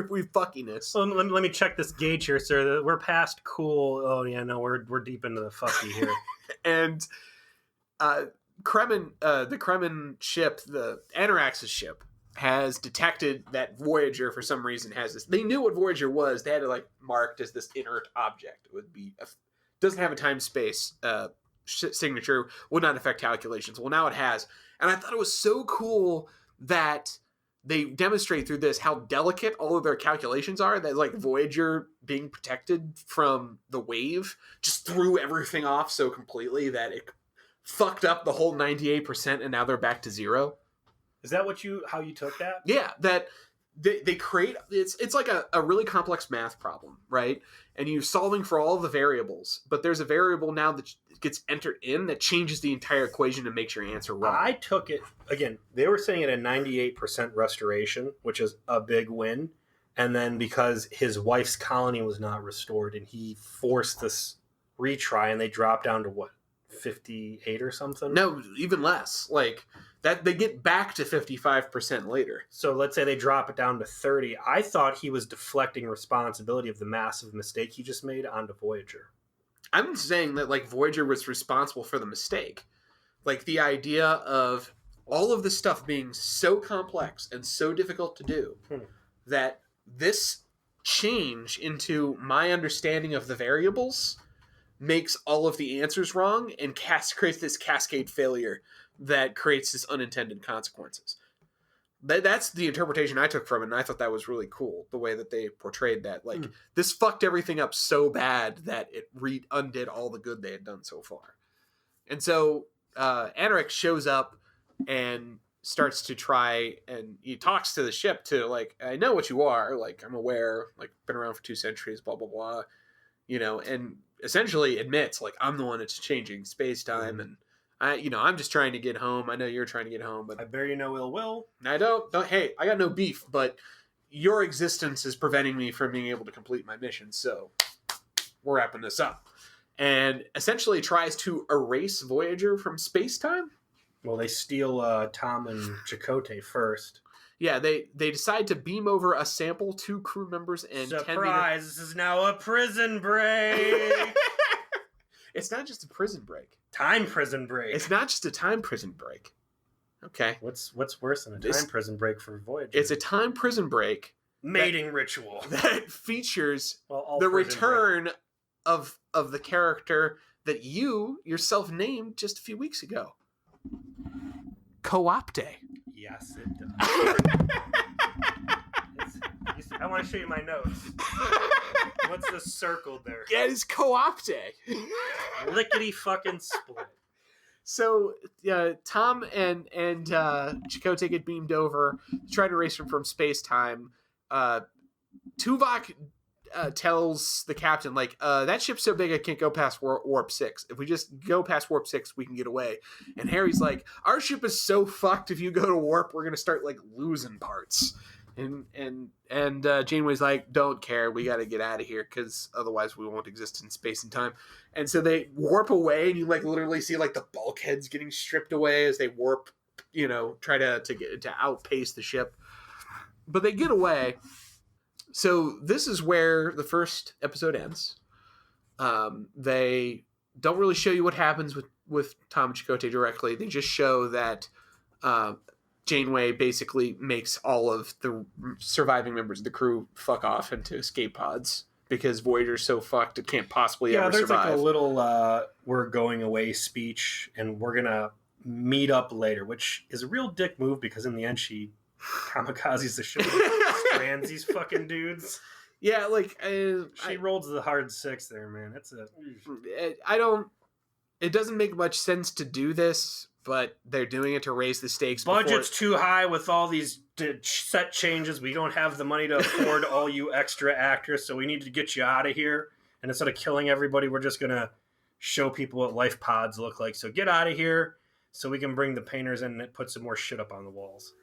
We've fuckiness. Well, let me check this gauge here, sir. We're past cool. Oh yeah, no, we're deep into the fucky here. And the Kremen ship, the Anorax's ship, has detected that Voyager for some reason has this. They knew what Voyager was. They had it like marked as this inert object. It would be doesn't have a time space signature, would not affect calculations. Well, now it has, and I thought it was so cool that they demonstrate through this how delicate all of their calculations are. That like Voyager being protected from the wave just threw everything off so completely that it fucked up the whole 98%, and now they're back to 0. Is that how you took that? Yeah, that they create, it's like a really complex math problem, right? And you're solving for all of the variables, but there's a variable now that gets entered in that changes the entire equation and makes your answer wrong. I took it, again, they were saying it a 98% restoration, which is a big win. And then because his wife's colony was not restored and he forced this retry and they dropped down to what? 58 or something? No, even less. Like that, they get back to 55% later. So let's say they drop it down to 30. I thought he was deflecting responsibility of the massive mistake he just made onto Voyager. I'm saying that like Voyager was responsible for the mistake. Like the idea of all of this stuff being so complex and so difficult to do that this change into my understanding of the variables makes all of the answers wrong and creates this cascade failure that creates this unintended consequences. That's the interpretation I took from it, and I thought that was really cool, the way that they portrayed that. Like, this fucked everything up so bad that it undid all the good they had done so far. And so Anorax shows up and starts to try, and he talks to the ship to, like, I know what you are, like, I'm aware, like, been around for 2 centuries, blah, blah, blah, you know, and essentially admits, like, I'm the one that's changing space-time, and I'm just trying to get home. I know you're trying to get home, but I bear you no ill will. I don't. Hey, I got no beef, but your existence is preventing me from being able to complete my mission. So we're wrapping this up, and essentially tries to erase Voyager from space-time. Well, they steal Tom and Chakotay first. Yeah, they decide to beam over a sample to crew members and surprise! This is now a prison break. It's not just a prison break. Time prison break. It's not just a time prison break. Okay. What's worse than a time prison break for Voyager? It's a time prison break. Mating ritual. That features the return of the character that you yourself named just a few weeks ago. Co-opte. Yes, it does. I want to show you my notes. What's the circle there? Yeah, it's co-opte. Lickety fucking split. So Tom and Chakotay get beamed over to try to erase him from space-time. Tuvok tells the captain, like, that ship's so big I can't go past warp 6. If we just go past warp 6, we can get away. And Harry's like, our ship is so fucked, if you go to warp, we're going to start, like, losing parts. And Janeway's like, don't care, we got to get out of here, because otherwise we won't exist in space and time. And so they warp away, and you, like, literally see, like, the bulkheads getting stripped away as they warp try to outpace the ship. But they get away. So this is where the first episode ends. They don't really show you what happens with Tom and Chakotay directly. They just show that Janeway basically makes all of the surviving members of the crew fuck off into escape pods because Voyager's so fucked it can't possibly ever survive. Yeah, there's like a little we're going away speech, and we're going to meet up later, which is a real dick move because in the end she kamikazes the ship, strands these fucking dudes. Yeah, like she rolls the hard 6 there, man. It doesn't make much sense to do this, but they're doing it to raise the stakes. Budget's too high with all these set changes. We don't have the money to afford all you extra actors, so we need to get you out of here. And instead of killing everybody, we're just gonna show people what life pods look like. So get out of here, so we can bring the painters in and put some more shit up on the walls.